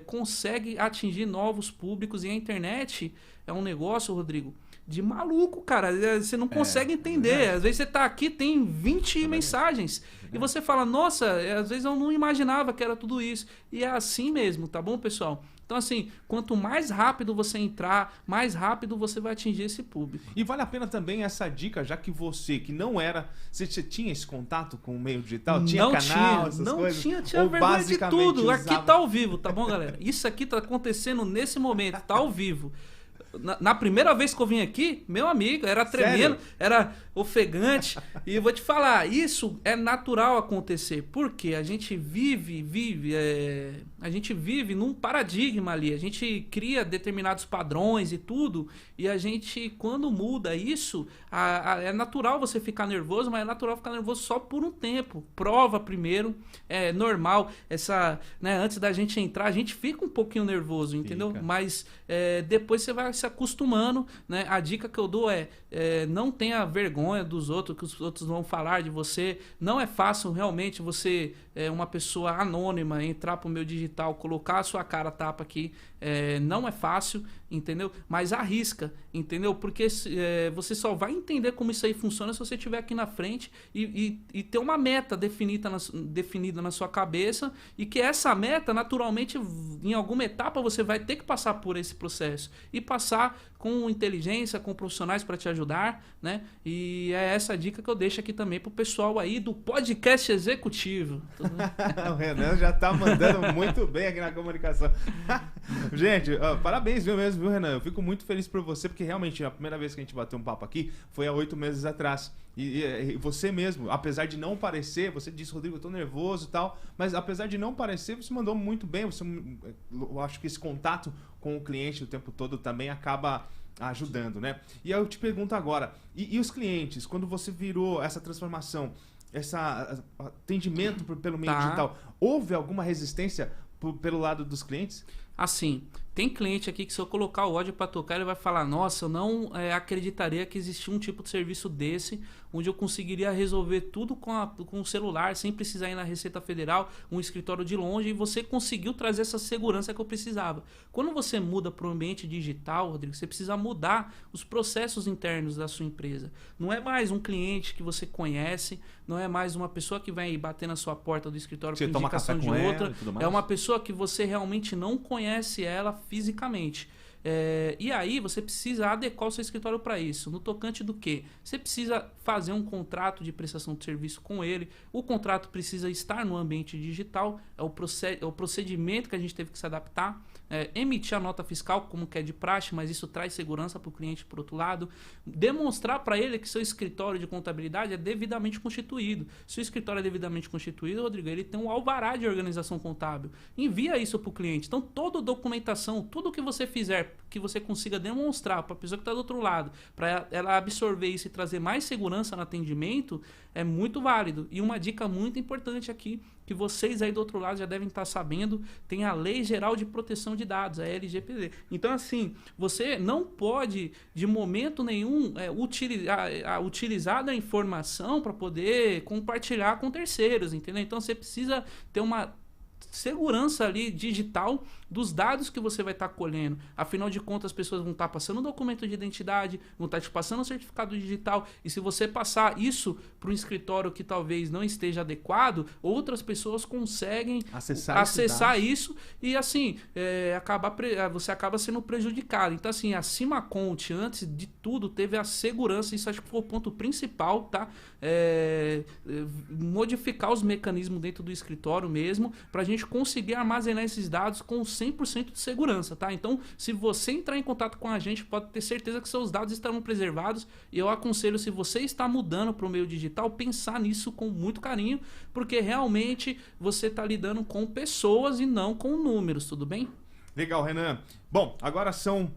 consegue atingir novos públicos, e a internet é um negócio, Rodrigo, de maluco, cara. Você não consegue entender. Às vezes você tá aqui, tem 20 mensagens. E você fala, nossa, às vezes eu não imaginava que era tudo isso. E é assim mesmo, tá bom, pessoal? Então, assim, quanto mais rápido você entrar, mais rápido você vai atingir esse público. E vale a pena também essa dica, já que você, que não era... Você tinha esse contato com o meio digital? Tinha canal, essas coisas? Tinha vergonha de tudo. Aqui tá ao vivo, tá bom, galera? Isso aqui tá acontecendo nesse momento, tá ao vivo. Na primeira vez que eu vim aqui, meu amigo, era tremendo, era ofegante. E eu vou te falar, isso é natural acontecer. Porque a gente vive num paradigma ali. A gente cria determinados padrões e tudo. E a gente, quando muda isso, é natural você ficar nervoso, mas é natural ficar nervoso só por um tempo. Prova primeiro, é normal. Antes da gente entrar, a gente fica um pouquinho nervoso, entendeu? Mas depois você vai se acostumando, né? A dica que eu dou não tenha vergonha dos outros, que os outros vão falar de você. Não é fácil realmente você, uma pessoa anônima, entrar pro meu digital, colocar a sua cara tapa aqui. Não é fácil. entendeu? Mas arrisca, entendeu? Porque você só vai entender como isso aí funciona se você estiver aqui na frente e ter uma meta definida na sua cabeça, e que essa meta, naturalmente, em alguma etapa você vai ter que passar por esse processo e passar com inteligência, com profissionais para te ajudar, né? E é essa dica que eu deixo aqui também pro pessoal aí do podcast executivo. O Renan já tá mandando muito bem aqui na comunicação. Gente, parabéns, viu, Renan? Eu fico muito feliz por você, porque realmente a primeira vez que a gente bateu um papo aqui foi há 8 meses atrás. E você mesmo, apesar de não parecer, você disse, Rodrigo, eu tô nervoso e tal, mas apesar de não parecer, você mandou muito bem. Eu acho que esse contato com o cliente o tempo todo também acaba ajudando, né? E aí eu te pergunto agora, e os clientes, quando você virou essa transformação, esse atendimento pelo meio digital, houve alguma resistência pelo lado dos clientes? Assim, tem cliente aqui que se eu colocar o áudio para tocar, ele vai falar, nossa, eu não acreditaria que existia um tipo de serviço desse, onde eu conseguiria resolver tudo com o celular, sem precisar ir na Receita Federal, um escritório de longe, e você conseguiu trazer essa segurança que eu precisava. Quando você muda para o ambiente digital, Rodrigo, você precisa mudar os processos internos da sua empresa. Não é mais um cliente que você conhece, não é mais uma pessoa que vai bater na sua porta do escritório por indicação de outra, é uma pessoa que você realmente não conhece ela fisicamente. E aí você precisa adequar o seu escritório para isso. No tocante do quê? Você precisa fazer um contrato de prestação de serviço com ele. O contrato precisa estar no ambiente digital. É o procedimento que a gente teve que se adaptar. Emitir a nota fiscal, como que é de praxe, mas isso traz segurança para o cliente, por outro lado. Demonstrar para ele que seu escritório de contabilidade é devidamente constituído. Se o escritório é devidamente constituído, Rodrigo, ele tem um alvará de organização contábil. Envia isso para o cliente. Então, toda documentação, tudo que você fizer, que você consiga demonstrar para a pessoa que está do outro lado, para ela absorver isso e trazer mais segurança no atendimento, é muito válido. E uma dica muito importante aqui, que vocês aí do outro lado já devem estar sabendo, tem a Lei Geral de Proteção de Dados, a LGPD. Então, assim, você não pode, de momento nenhum, utilizar da informação para poder compartilhar com terceiros, entendeu? Então, você precisa ter uma segurança ali digital dos dados que você vai estar colhendo. Afinal de contas, as pessoas vão estar passando um documento de identidade, vão estar te passando um certificado digital, e se você passar isso para um escritório que talvez não esteja adequado, outras pessoas conseguem acessar isso e assim, você acaba sendo prejudicado. Então assim, a Simaconte, antes de tudo, teve a segurança, isso acho que foi o ponto principal, tá? Modificar os mecanismos dentro do escritório mesmo, para a gente conseguir armazenar esses dados com 100% de segurança, tá? Então, se você entrar em contato com a gente, pode ter certeza que seus dados estarão preservados, e eu aconselho, se você está mudando para o meio digital, pensar nisso com muito carinho, porque realmente você está lidando com pessoas e não com números, tudo bem? Legal, Renan. Bom, agora são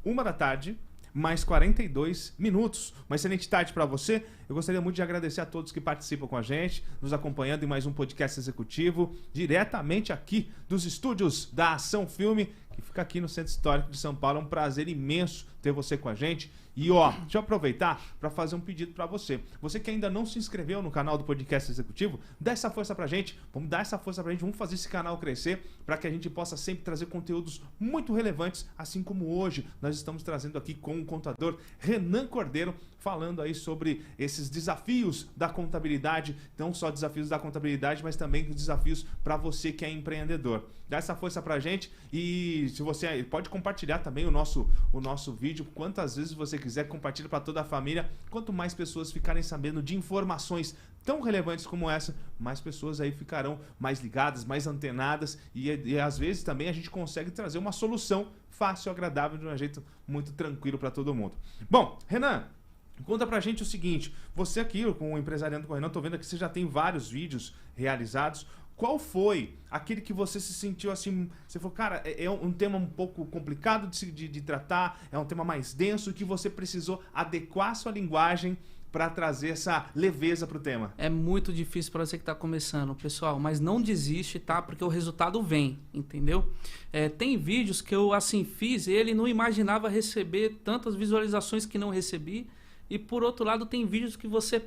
1 da tarde, mais 42 minutos. Uma excelente tarde para você. Eu gostaria muito de agradecer a todos que participam com a gente, nos acompanhando em mais um podcast executivo, diretamente aqui dos estúdios da Ação Filme, que fica aqui no Centro Histórico de São Paulo. É um prazer imenso ter você com a gente. E deixa eu aproveitar para fazer um pedido para você. Você que ainda não se inscreveu no canal do Podcast Executivo, dá essa força pra gente. Vamos dar essa força pra gente, vamos fazer esse canal crescer para que a gente possa sempre trazer conteúdos muito relevantes, assim como hoje nós estamos trazendo aqui com o contador Renan Cordeiro, falando aí sobre esses desafios da contabilidade, não só desafios da contabilidade, mas também desafios para você que é empreendedor. Dá essa força pra gente, e se você pode compartilhar também o nosso vídeo quantas vezes você quiser, compartilha para toda a família. Quanto mais pessoas ficarem sabendo de informações tão relevantes como essa, mais pessoas aí ficarão mais ligadas, mais antenadas, e às vezes também a gente consegue trazer uma solução fácil, agradável, de um jeito muito tranquilo para todo mundo. Bom, Renan, conta pra gente o seguinte, você aqui com o Empresariando com o Renan, tô vendo que você já tem vários vídeos realizados. Qual foi aquele que você se sentiu assim, você falou, cara, é um tema um pouco complicado de tratar, é um tema mais denso, que você precisou adequar a sua linguagem para trazer essa leveza pro tema? É muito difícil para você que está começando, pessoal, mas não desiste, tá? Porque o resultado vem, entendeu? Tem vídeos que eu assim fiz, ele não imaginava receber tantas visualizações que não recebi. E por outro lado, tem vídeos que você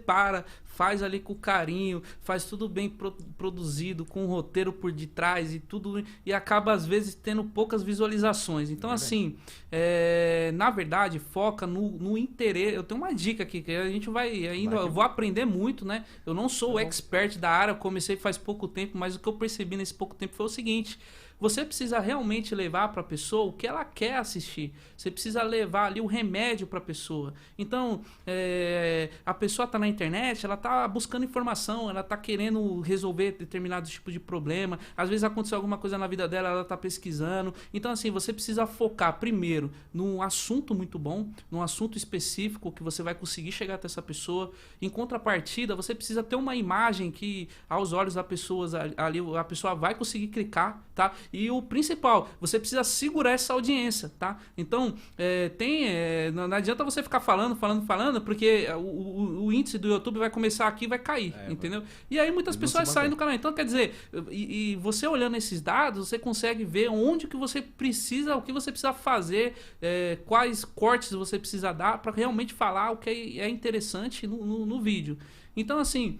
faz ali com carinho, faz tudo bem produzido, com um roteiro por detrás e tudo, e acaba às vezes tendo poucas visualizações. Então, assim, na verdade, foca no interesse. Eu tenho uma dica aqui, que a gente vai ainda, eu vou aprender muito, né? Eu não sou o expert da área, eu comecei faz pouco tempo, mas o que eu percebi nesse pouco tempo foi o seguinte: você precisa realmente levar para a pessoa o que ela quer assistir. Você precisa levar ali o remédio para a pessoa. Então, a pessoa está na internet, ela está buscando informação, ela está querendo resolver determinados tipos de problema. Às vezes aconteceu alguma coisa na vida dela, ela está pesquisando. Então, assim, você precisa focar primeiro num assunto muito bom, num assunto específico que você vai conseguir chegar até essa pessoa. Em contrapartida, você precisa ter uma imagem que, aos olhos da pessoa, ali, a pessoa vai conseguir clicar, tá? E o principal, você precisa segurar essa audiência, tá? Então, não adianta você ficar falando, porque o índice do YouTube vai começar aqui e vai cair, entendeu? E aí muitas pessoas saem do canal. Então, quer dizer, e você olhando esses dados, você consegue ver onde que você precisa, o que você precisa fazer, quais cortes você precisa dar para realmente falar o que é interessante no vídeo. Então, assim,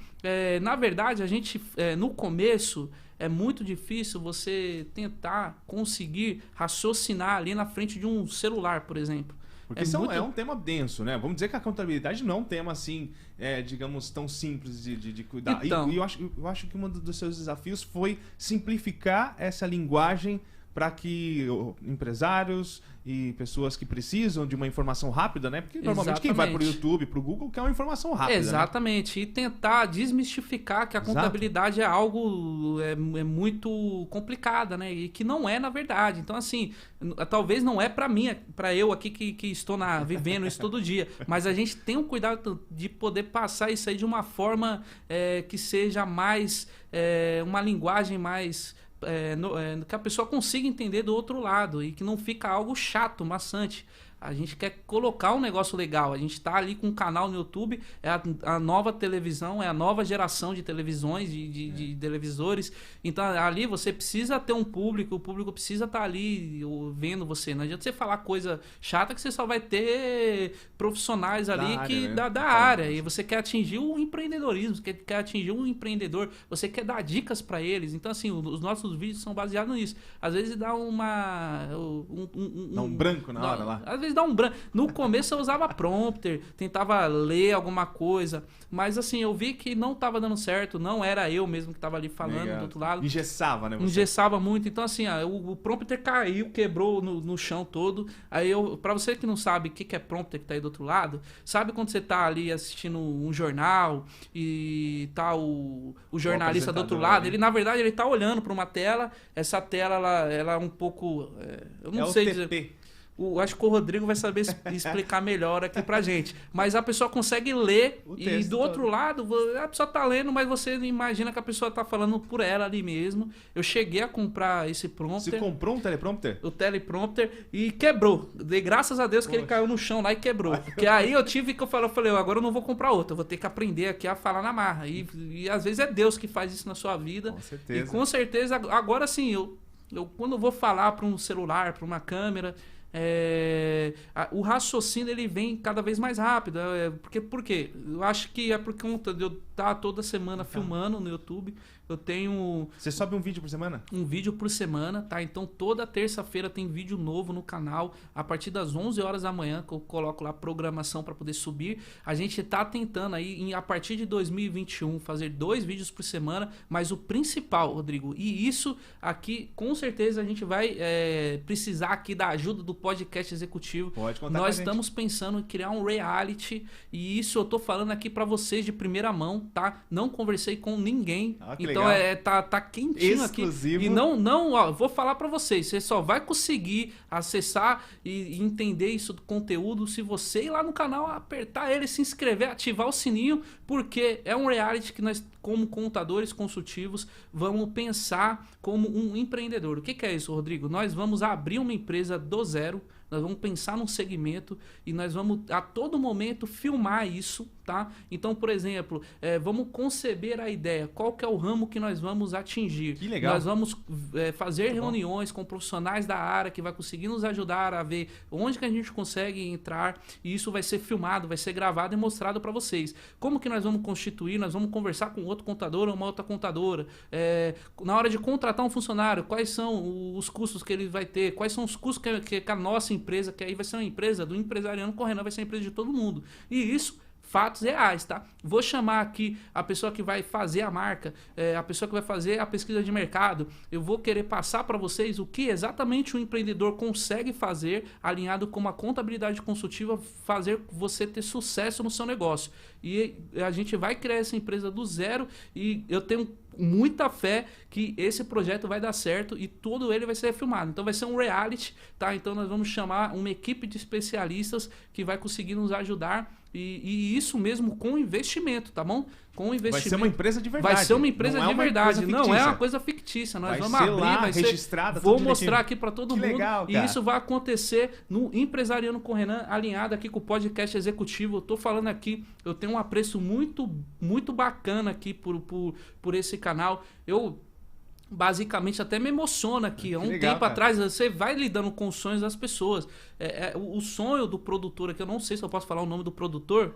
na verdade, a gente, no começo, é muito difícil você tentar conseguir raciocinar ali na frente de um celular, por exemplo. Porque é um tema denso, né? Vamos dizer que a contabilidade não é um tema assim, digamos, tão simples de cuidar. Então, e eu acho que um dos seus desafios foi simplificar essa linguagem para que empresários e pessoas que precisam de uma informação rápida, né? Porque normalmente quem vai para o YouTube, para o Google, quer uma informação rápida. Exatamente. Né? E tentar desmistificar que a contabilidade é algo muito complicada, né? E que não é na verdade. Então, assim, talvez não é para mim, é para eu aqui que estou vivendo isso todo dia. Mas a gente tem um cuidado de poder passar isso aí de uma forma que seja mais... uma linguagem mais... que a pessoa consiga entender do outro lado e que não fica algo chato, maçante. A gente quer colocar um negócio legal. A gente está ali com um canal no YouTube, é a nova televisão, é a nova geração de televisões, de televisores. Então ali você precisa ter um público, o público precisa estar ali vendo você. Não adianta você falar coisa chata que você só vai ter profissionais ali da área. E você quer atingir o empreendedorismo, você quer atingir um empreendedor, você quer dar dicas para eles. Então, assim, os nossos vídeos são baseados nisso. Às vezes dá dá um branco na hora lá. Às vezes dá um branco. No começo eu usava prompter, tentava ler alguma coisa, mas assim, eu vi que não estava dando certo, não era eu mesmo que estava ali falando do outro lado. Engessava, né? Engessava muito, então assim, o prompter caiu, quebrou no chão todo. Aí pra você que não sabe o que é prompter que tá aí do outro lado, sabe quando você tá ali assistindo um jornal e tá o jornalista do outro lado, ele na verdade ele tá olhando para uma tela, essa tela ela é um pouco, eu não sei dizer... Acho que o Rodrigo vai saber explicar melhor aqui pra gente. Mas a pessoa consegue ler e do outro lado, a pessoa tá lendo, mas você imagina que a pessoa tá falando por ela ali mesmo. Eu cheguei a comprar esse prompter. Você comprou um teleprompter? O teleprompter e quebrou. Dei graças a Deus que ele caiu no chão lá e quebrou. Porque aí eu tive que eu falei, agora eu não vou comprar outro. Eu vou ter que aprender aqui a falar na marra. E às vezes é Deus que faz isso na sua vida. Com certeza. E com certeza, agora sim, eu quando eu vou falar para um celular, para uma câmera... o raciocínio ele vem cada vez mais rápido. Por quê? Eu acho que é por conta de eu estar toda semana filmando no YouTube. Eu tenho... Você sobe um vídeo por semana? Um vídeo por semana, tá? Então toda terça-feira tem vídeo novo no canal. A partir das 11 horas da manhã, que eu coloco lá programação para poder subir. A gente tá tentando aí, a partir de 2021, fazer 2 vídeos por semana. Mas o principal, Rodrigo, e isso aqui, com certeza a gente vai precisar aqui da ajuda do podcast executivo. Pode contar Nós com a gente. estamos pensando em criar um reality. E isso eu tô falando aqui para vocês de primeira mão, tá? Não conversei com ninguém. Então tá quentinho exclusivo. Aqui. E não, vou falar pra vocês, você só vai conseguir acessar e entender isso do conteúdo se você ir lá no canal, apertar ele, se inscrever, ativar o sininho, porque é um reality que nós, como contadores consultivos, vamos pensar como um empreendedor. O que é isso, Rodrigo? Nós vamos abrir uma empresa do zero. Nós vamos pensar num segmento e nós vamos a todo momento filmar isso, tá? tá? Então, por exemplo, vamos conceber a ideia, qual que é o ramo que nós vamos atingir. Que legal. Nós vamos fazer reuniões com profissionais da área que vai conseguir nos ajudar a ver onde que a gente consegue entrar, e isso vai ser filmado, vai ser gravado e mostrado para vocês. Como que nós vamos constituir? Nós vamos conversar com outro contador ou uma outra contadora. Na hora de contratar um funcionário, quais são os custos que ele vai ter? Quais são os custos que a nossa empresa, que aí vai ser uma empresa do empresariano com Renan, vai ser uma empresa de todo mundo. E isso, fatos reais, tá? Vou chamar aqui a pessoa que vai fazer a marca, a pessoa que vai fazer a pesquisa de mercado. Eu vou querer passar para vocês o que exatamente o empreendedor consegue fazer, alinhado com uma contabilidade consultiva, fazer você ter sucesso no seu negócio. E a gente vai criar essa empresa do zero, e eu tenho muita fé que esse projeto vai dar certo e todo ele vai ser filmado. Então vai ser um reality, tá? Então nós vamos chamar uma equipe de especialistas que vai conseguir nos ajudar, e isso mesmo com investimento, tá bom? Com investimento. Vai ser uma empresa de verdade. Vai ser uma empresa de verdade, não é uma coisa fictícia. Nós vamos abrir, vai ser registrada, vou mostrar aqui para todo mundo. Legal, e isso vai acontecer no Empresariando com Renan, alinhado aqui com o podcast executivo. Eu tô falando aqui, eu tenho um apreço muito, muito bacana aqui por esse canal. Eu basicamente até me emociona aqui. Há um tempo atrás, você vai lidando com os sonhos das pessoas. O sonho do produtor aqui, eu não sei se eu posso falar o nome do produtor,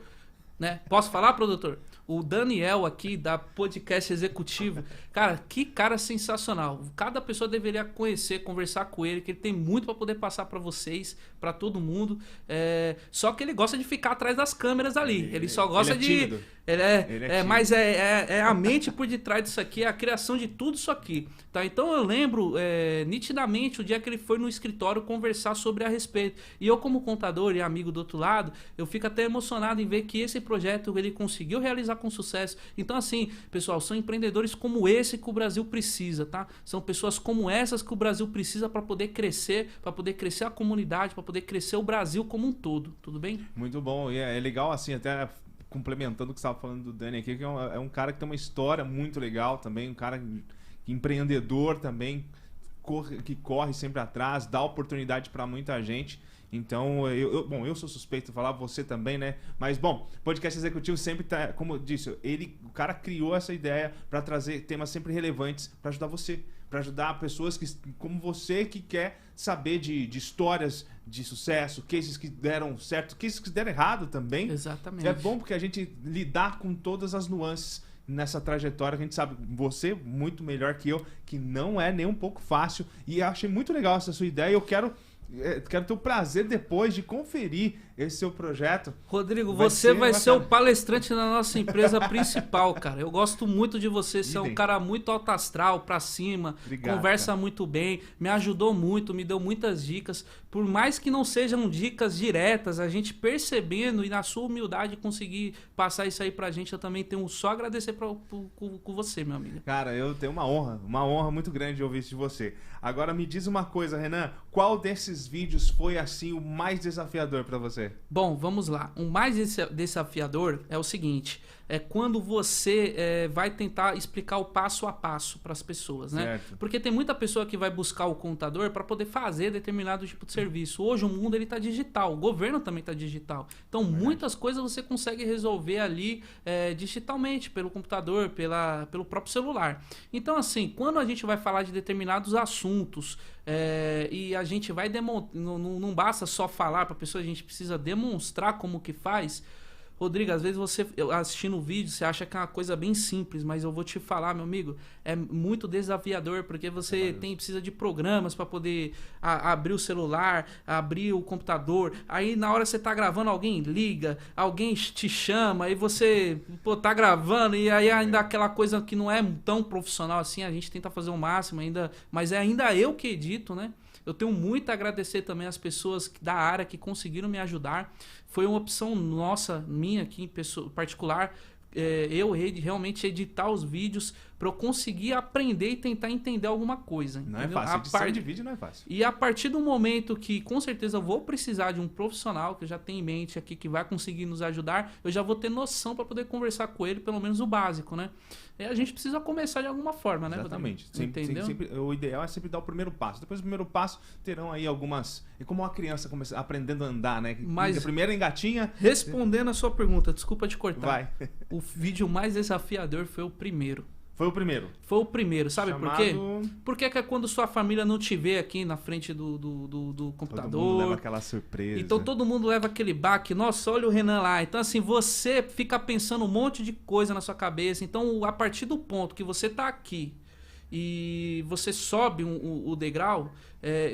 né? Posso falar, produtor? O Daniel aqui, da Podcast Executivo. Cara, que cara sensacional. Cada pessoa deveria conhecer, conversar com ele, que ele tem muito para poder passar para vocês, para todo mundo. Só que ele gosta de ficar atrás das câmeras ali. Ele só gosta de... Tímido. Mas é a mente por detrás disso aqui, é a criação de tudo isso aqui. Tá? Então eu lembro nitidamente o dia que ele foi no escritório conversar sobre a respeito. E eu, como contador e amigo do outro lado, eu fico até emocionado em ver que esse projeto ele conseguiu realizar com sucesso. Então, assim, pessoal, são empreendedores como esse que o Brasil precisa, tá? São pessoas como essas que o Brasil precisa para poder crescer a comunidade, para poder crescer o Brasil como um todo. Tudo bem? Muito bom. E é legal, assim, até complementando o que você estava falando do Dani aqui, que é um cara que tem uma história muito legal também, um cara empreendedor também, que corre sempre atrás, dá oportunidade para muita gente. Então, eu sou suspeito de falar, você também, né? Mas, bom, podcast executivo sempre tá, como eu disse, o cara criou essa ideia para trazer temas sempre relevantes para ajudar você, para ajudar pessoas como você que quer saber de histórias de sucesso, cases que deram certo, cases que deram errado também. Exatamente. É bom porque a gente lidar com todas as nuances nessa trajetória, que a gente sabe, você muito melhor que eu, que não é nem um pouco fácil. E eu achei muito legal essa sua ideia. Eu quero ter o prazer depois de conferir esse seu projeto. Rodrigo, você vai ser o palestrante da nossa empresa principal, cara. Eu gosto muito de você, você é um cara muito alto astral, pra cima, conversa muito bem, me ajudou muito, me deu muitas dicas. Por mais que não sejam dicas diretas, a gente percebendo e na sua humildade conseguir passar isso aí pra gente, eu também tenho só a agradecer com você, meu amigo. Cara, eu tenho uma honra muito grande de ouvir isso de você. Agora me diz uma coisa, Renan, qual desses vídeos foi assim o mais desafiador pra você? Bom, vamos lá. O mais desafiador é o seguinte, é quando você vai tentar explicar o passo a passo para as pessoas, né? Certo. Porque tem muita pessoa que vai buscar o contador para poder fazer determinado tipo de serviço. Hoje o mundo ele tá digital, o governo também tá digital. Então muitas coisas você consegue resolver ali digitalmente, pelo computador, pelo próprio celular. Então assim, quando a gente vai falar de determinados assuntos e a gente vai não basta só falar para a pessoa, a gente precisa demonstrar como que faz. Rodrigo, às vezes você assistindo o vídeo, você acha que é uma coisa bem simples, mas eu vou te falar, meu amigo, é muito desafiador, porque você precisa de programas para poder abrir o celular, abrir o computador, aí na hora você tá gravando, alguém liga, alguém te chama, e você tá gravando, e aí ainda aquela coisa que não é tão profissional assim, a gente tenta fazer o máximo ainda, mas é ainda eu que edito, né? Eu tenho muito a agradecer também às pessoas da área que conseguiram me ajudar. Foi uma opção minha aqui em particular, eu realmente editar os vídeos para eu conseguir aprender e tentar entender alguma coisa. Não entendeu? é fácil, edição de vídeo não é fácil. E a partir do momento que, com certeza, eu vou precisar de um profissional que eu já tenho em mente aqui, que vai conseguir nos ajudar, eu já vou ter noção para poder conversar com ele, pelo menos o básico, né? E a gente precisa começar de alguma forma, né? Exatamente. Entendeu? O ideal é sempre dar o primeiro passo. Depois do primeiro passo, terão aí algumas... É como uma criança aprendendo a andar, né? Mas, primeiro engatinha... Respondendo a sua pergunta, desculpa te cortar. Vai. O vídeo mais desafiador foi o primeiro. Foi o primeiro. Foi o primeiro, sabe por quê? Chamado... Porque é quando sua família não te vê aqui na frente do computador. Todo mundo leva aquela surpresa. Então todo mundo leva aquele baque. Nossa, olha o Renan lá. Então assim, você fica pensando um monte de coisa na sua cabeça. Então a partir do ponto que você tá aqui e você sobe o degrau,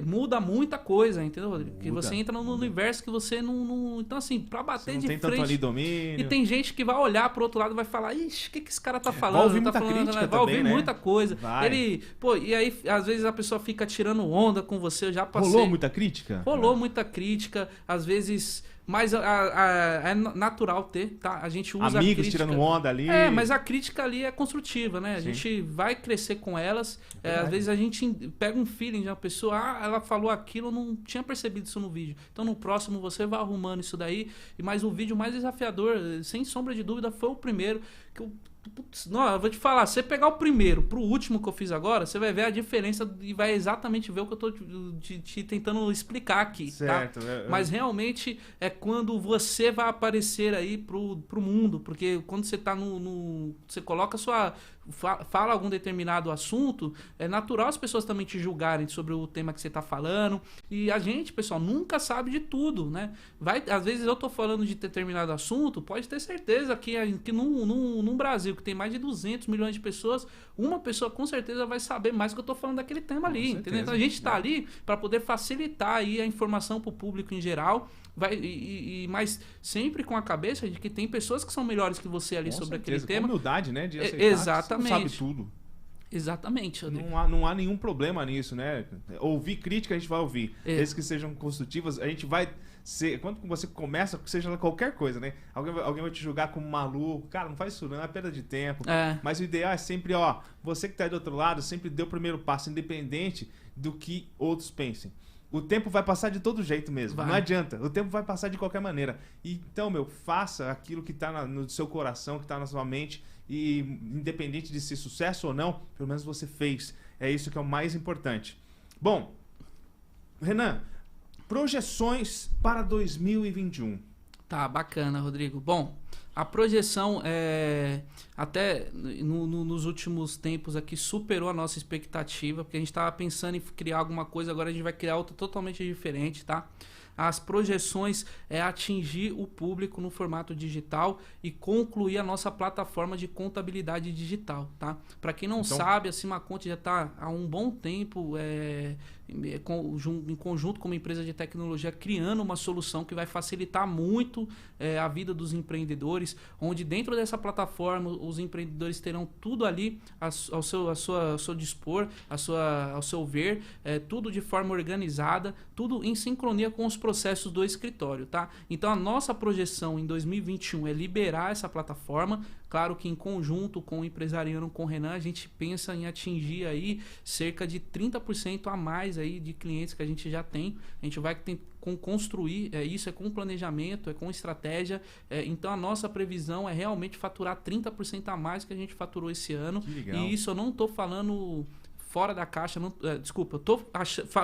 muda muita coisa, entendeu, Rodrigo? Que você entra num universo que você não... Então assim, pra bater de frente... Não tem tanto ali domínio. E tem gente que vai olhar pro outro lado e vai falar, ixi, o que esse cara tá falando? Vai ouvir muita falando, crítica vai também, ouvir né? muita coisa. Vai. E aí, às vezes, a pessoa fica tirando onda com você, eu já passei... Rolou muita crítica? Rolou muita crítica, às vezes... Mas é natural ter, tá? A gente usa amigos a crítica. tirando onda ali. Mas a crítica ali é construtiva, né? A gente vai crescer com elas. Às vezes a gente pega um feeling de uma pessoa, ela falou aquilo, eu não tinha percebido isso no vídeo. Então no próximo você vai arrumando isso daí. Mas o vídeo mais desafiador, sem sombra de dúvida, foi o primeiro. Que eu vou te falar, se você pegar o primeiro pro último que eu fiz agora, você vai ver a diferença e vai exatamente ver o que eu tô te tentando explicar aqui, certo, tá? Mas realmente é quando você vai aparecer aí pro mundo, porque quando você tá você coloca fala algum determinado assunto, é natural as pessoas também te julgarem sobre o tema que você tá falando, e a gente, pessoal, nunca sabe de tudo, né? Às vezes eu tô falando de determinado assunto, pode ter certeza que num Brasil que tem mais de 200 milhões de pessoas, uma pessoa com certeza vai saber mais do que eu tô falando daquele tema ali, entendeu? Então a gente tá ali para poder facilitar aí a informação pro público em geral, mas sempre com a cabeça de que tem pessoas que são melhores que você ali sobre aquele tema. Com humildade, né? De aceitar. Exatamente. Você não sabe tudo. Exatamente. Não há nenhum problema nisso, né? Ouvir crítica a gente vai ouvir. Desde que sejam construtivas, a gente vai ser... Quando você começa, seja qualquer coisa, né? Alguém vai te julgar como maluco. Cara, não faz isso não, é perda de tempo. Mas o ideal é sempre, você que tá aí do outro lado, sempre dê o primeiro passo, independente do que outros pensem. O tempo vai passar de todo jeito mesmo. Não adianta. O tempo vai passar de qualquer maneira. Então, faça aquilo que está no seu coração, que está na sua mente. E independente de ser sucesso ou não, pelo menos você fez. É isso que é o mais importante. Bom, Renan, projeções para 2021. Tá, bacana, Rodrigo. Bom, a projeção até nos últimos tempos aqui superou a nossa expectativa, porque a gente estava pensando em criar alguma coisa, agora a gente vai criar outra totalmente diferente, tá? As projeções é atingir o público no formato digital e concluir a nossa plataforma de contabilidade digital, tá? Para quem não sabe, a Simaconte já está há um bom tempo em conjunto com uma empresa de tecnologia criando uma solução que vai facilitar muito a vida dos empreendedores, onde dentro dessa plataforma os empreendedores terão tudo ali ao seu dispor, ao seu ver, tudo de forma organizada, tudo em sincronia com os processos do escritório, tá? Então a nossa projeção em 2021 é liberar essa plataforma. Claro que em conjunto com o Empresariando com o Renan, a gente pensa em atingir aí cerca de 30% a mais aí de clientes que a gente já tem. A gente vai construir, isso é com planejamento, é com estratégia. Então a nossa previsão é realmente faturar 30% a mais que a gente faturou esse ano. Que legal. E isso eu não estou falando fora da caixa, desculpa, eu tô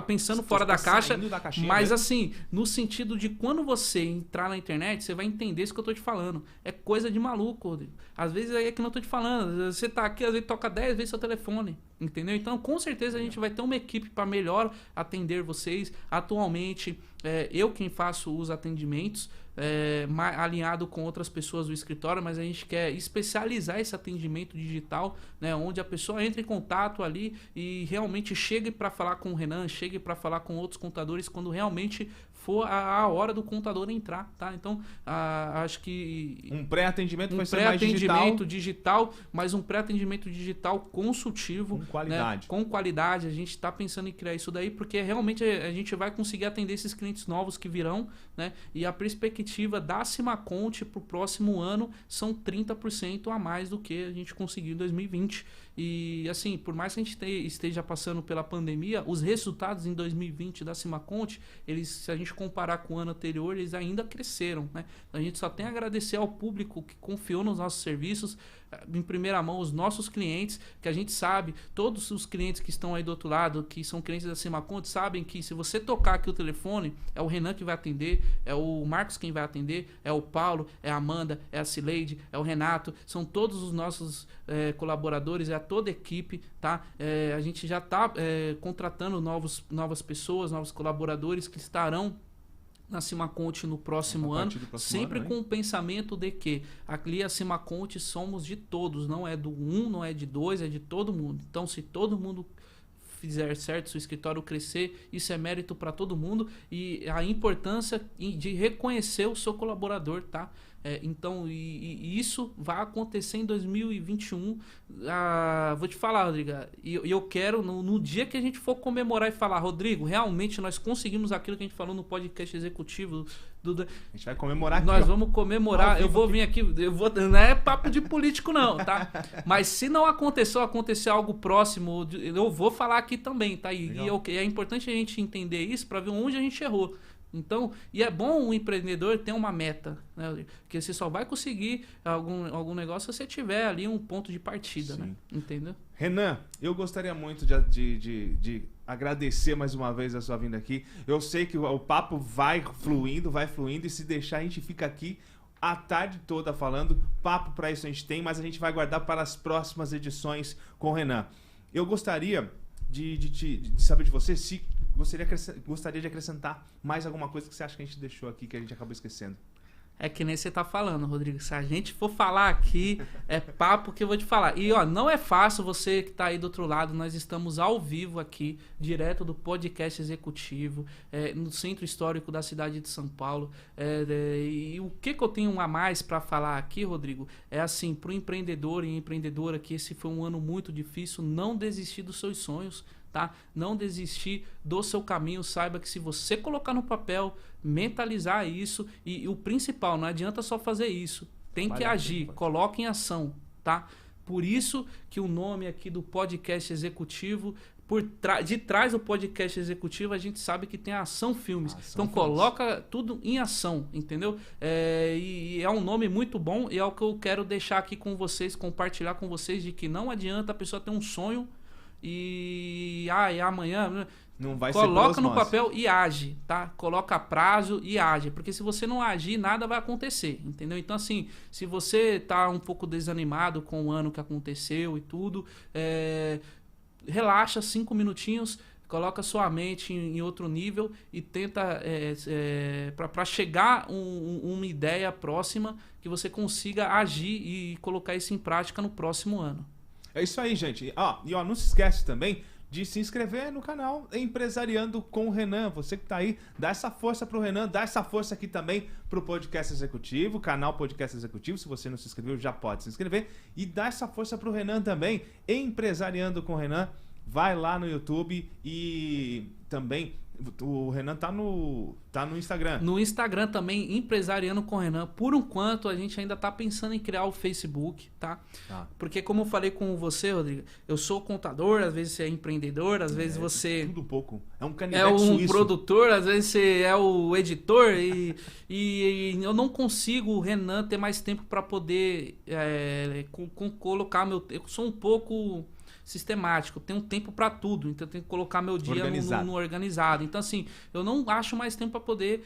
pensando fora da caixa, mas assim, no sentido de quando você entrar na internet, você vai entender isso que eu tô te falando. É coisa de maluco, Rodrigo. Às vezes é que não tô te falando, você tá aqui, às vezes toca 10 vezes seu telefone, entendeu? Então, com certeza a gente vai ter uma equipe para melhor atender vocês. Atualmente, eu quem faço os atendimentos, alinhado com outras pessoas do escritório, mas a gente quer especializar esse atendimento digital, né, onde a pessoa entra em contato ali e realmente chegue para falar com o Renan, chegue para falar com outros contadores quando realmente for a hora do contador entrar, tá? Então, acho que... Um pré-atendimento vai ser mais digital. Um pré-atendimento digital, mas um pré-atendimento digital consultivo. Com qualidade. Né? Com qualidade. A gente está pensando em criar isso daí, porque realmente a gente vai conseguir atender esses clientes novos que virão, né? E a perspectiva da Simaconte para o próximo ano são 30% a mais do que a gente conseguiu em 2020. E assim, por mais que a gente esteja passando pela pandemia, os resultados em 2020 da Simaconte, se a gente comparar com o ano anterior, eles ainda cresceram, né? A gente só tem a agradecer ao público que confiou nos nossos serviços, em primeira mão, os nossos clientes, que a gente sabe, todos os clientes que estão aí do outro lado, que são clientes da Simaconte, sabem que se você tocar aqui o telefone, é o Renan que vai atender, é o Marcos quem vai atender, é o Paulo, é a Amanda, é a Cileide, é o Renato, são todos os nossos colaboradores, é toda a equipe, tá? A gente já está contratando novas pessoas, novos colaboradores que estarão na Simaconte no próximo ano, sempre com o pensamento de que aqui a Simaconte somos de todos, não é do um, não é de dois, é de todo mundo. Então, se todo mundo fizer certo, se o escritório crescer, isso é mérito para todo mundo, e a importância de reconhecer o seu colaborador, tá? Então, isso vai acontecer em 2021. Vou te falar, Rodrigo, e eu quero, no dia que a gente for comemorar e falar, Rodrigo, realmente nós conseguimos aquilo que a gente falou no podcast executivo. A gente vai comemorar aqui. Nós vamos comemorar. Eu vou vir aqui, não é papo de político não, tá? Mas se não acontecer algo próximo, eu vou falar aqui também, tá? E é importante a gente entender isso para ver onde a gente errou. Então, e é bom o empreendedor ter uma meta, né? Porque você só vai conseguir algum negócio se você tiver ali um ponto de partida, né? Entendeu? Renan, eu gostaria muito de agradecer mais uma vez a sua vinda aqui. Eu sei que o papo vai fluindo, e se deixar a gente fica aqui a tarde toda falando. Papo para isso a gente tem, mas a gente vai guardar para as próximas edições com o Renan. Eu gostaria de saber de você se gostaria de acrescentar mais alguma coisa que você acha que a gente deixou aqui, que a gente acabou esquecendo. É que nem você tá falando, Rodrigo. Se a gente for falar aqui, é papo que eu vou te falar. E, não é fácil, você que tá aí do outro lado, nós estamos ao vivo aqui, direto do podcast executivo, no Centro Histórico da cidade de São Paulo. E o que eu tenho a mais para falar aqui, Rodrigo, é assim, pro empreendedor e empreendedora, que esse foi um ano muito difícil, não desistir dos seus sonhos, tá? Não desistir do seu caminho. Saiba que se você colocar no papel, mentalizar isso, e o principal, não adianta só fazer isso, tem que agir, coloque em ação, tá? Por isso que o nome aqui do podcast executivo, de trás do podcast executivo, a gente sabe que tem a Ação Filmes. Então coloca tudo em ação, entendeu? E é um nome muito bom, e é o que eu quero deixar aqui com vocês, compartilhar com vocês, de que não adianta a pessoa ter um sonho e amanhã não vai coloca no papel e age, tá? Coloca prazo e age, porque se você não agir, nada vai acontecer, entendeu? Então, assim, se você tá um pouco desanimado com o ano que aconteceu e tudo, relaxa 5 minutinhos, coloca sua mente em outro nível e tenta para chegar uma ideia próxima que você consiga agir e colocar isso em prática no próximo ano. É isso aí, gente. Não se esquece também de se inscrever no canal Empresariando com o Renan. Você que tá aí, dá essa força pro Renan, dá essa força aqui também pro Podcast Executivo, canal Podcast Executivo. Se você não se inscreveu, já pode se inscrever. E dá essa força pro Renan também, Empresariando com o Renan. Vai lá no YouTube e também o Renan tá no Instagram. No Instagram também, Empresariando com o Renan. Por enquanto, a gente ainda tá pensando em criar o Facebook, tá? Porque como eu falei com você, Rodrigo, eu sou contador, às vezes você é empreendedor, às vezes você... Tudo pouco. É um canivete suíço. Produtor, às vezes você é o editor e eu não consigo, Renan, ter mais tempo para poder colocar meu... Eu sou um pouco... sistemático, tenho tempo para tudo, então eu tenho que colocar meu dia no organizado. Então, assim, eu não acho mais tempo para poder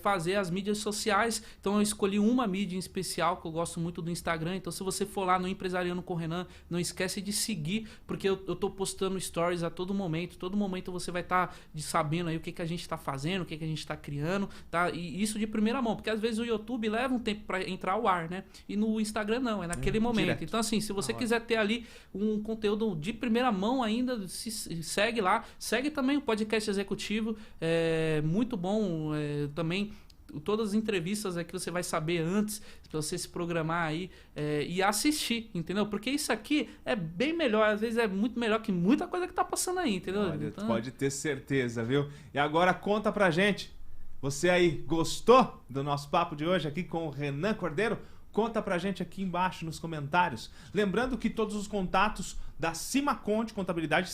fazer as mídias sociais, então eu escolhi uma mídia em especial, que eu gosto muito do Instagram. Então, se você for lá no Empresariando com o Renan, não esquece de seguir, porque eu tô postando stories a todo momento você vai estar sabendo aí o que a gente está fazendo, o que a gente está criando, tá? E isso de primeira mão, porque às vezes o YouTube leva um tempo para entrar ao ar, né? E no Instagram não, é naquele momento. Direto. Então, assim, se você quiser ter ali um conteúdo Então, de primeira mão ainda, segue lá. Segue também o podcast executivo. É muito bom também. Todas as entrevistas aqui você vai saber antes, pra você se programar aí e assistir, entendeu? Porque isso aqui é bem melhor, às vezes é muito melhor que muita coisa que tá passando aí, entendeu? Olha, então... pode ter certeza, viu? E agora conta pra gente, você aí gostou do nosso papo de hoje aqui com o Renan Cordeiro? Conta pra gente aqui embaixo nos comentários. Lembrando que todos os contatos da Simaconte Contabilidade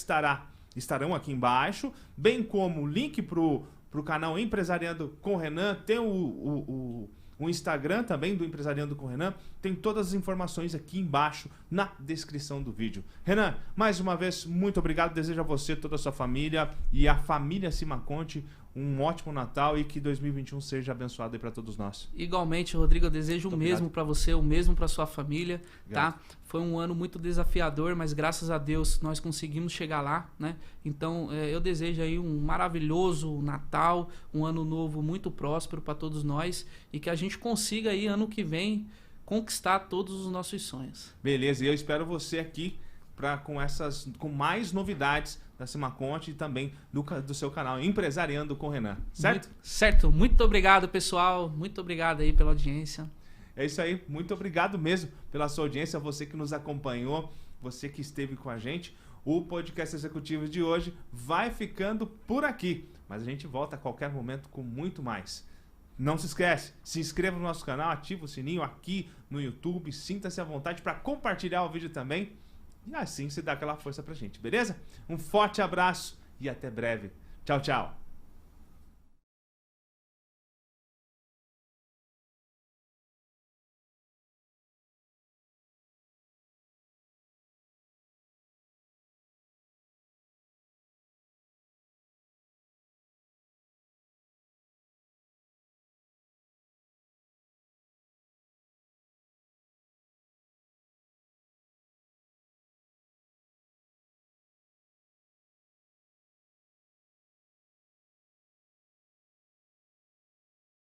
estarão aqui embaixo, bem como o link pro canal Empresariando com o Renan, tem o Instagram também do Empresariando com o Renan, tem todas as informações aqui embaixo na descrição do vídeo. Renan, mais uma vez, muito obrigado, desejo a você, toda a sua família e a família Simaconte um ótimo Natal e que 2021 seja abençoado aí para todos nós. Igualmente, Rodrigo, eu desejo o mesmo para você, o mesmo para sua família, tá? Foi um ano muito desafiador, mas graças a Deus nós conseguimos chegar lá, né? Então, eu desejo aí um maravilhoso Natal, um ano novo muito próspero para todos nós e que a gente consiga aí ano que vem conquistar todos os nossos sonhos. Beleza, e eu espero você aqui com mais novidades da Simaconte e também do seu canal Empresariando com o Renan, certo? Certo, muito obrigado, pessoal, muito obrigado aí pela audiência. É isso aí, muito obrigado mesmo pela sua audiência, você que nos acompanhou, você que esteve com a gente. O podcast executivo de hoje vai ficando por aqui, mas a gente volta a qualquer momento com muito mais. Não se esquece, se inscreva no nosso canal, ativa o sininho aqui no YouTube, sinta-se à vontade para compartilhar o vídeo também. E assim você dá aquela força pra gente, beleza? Um forte abraço e até breve. Tchau, tchau.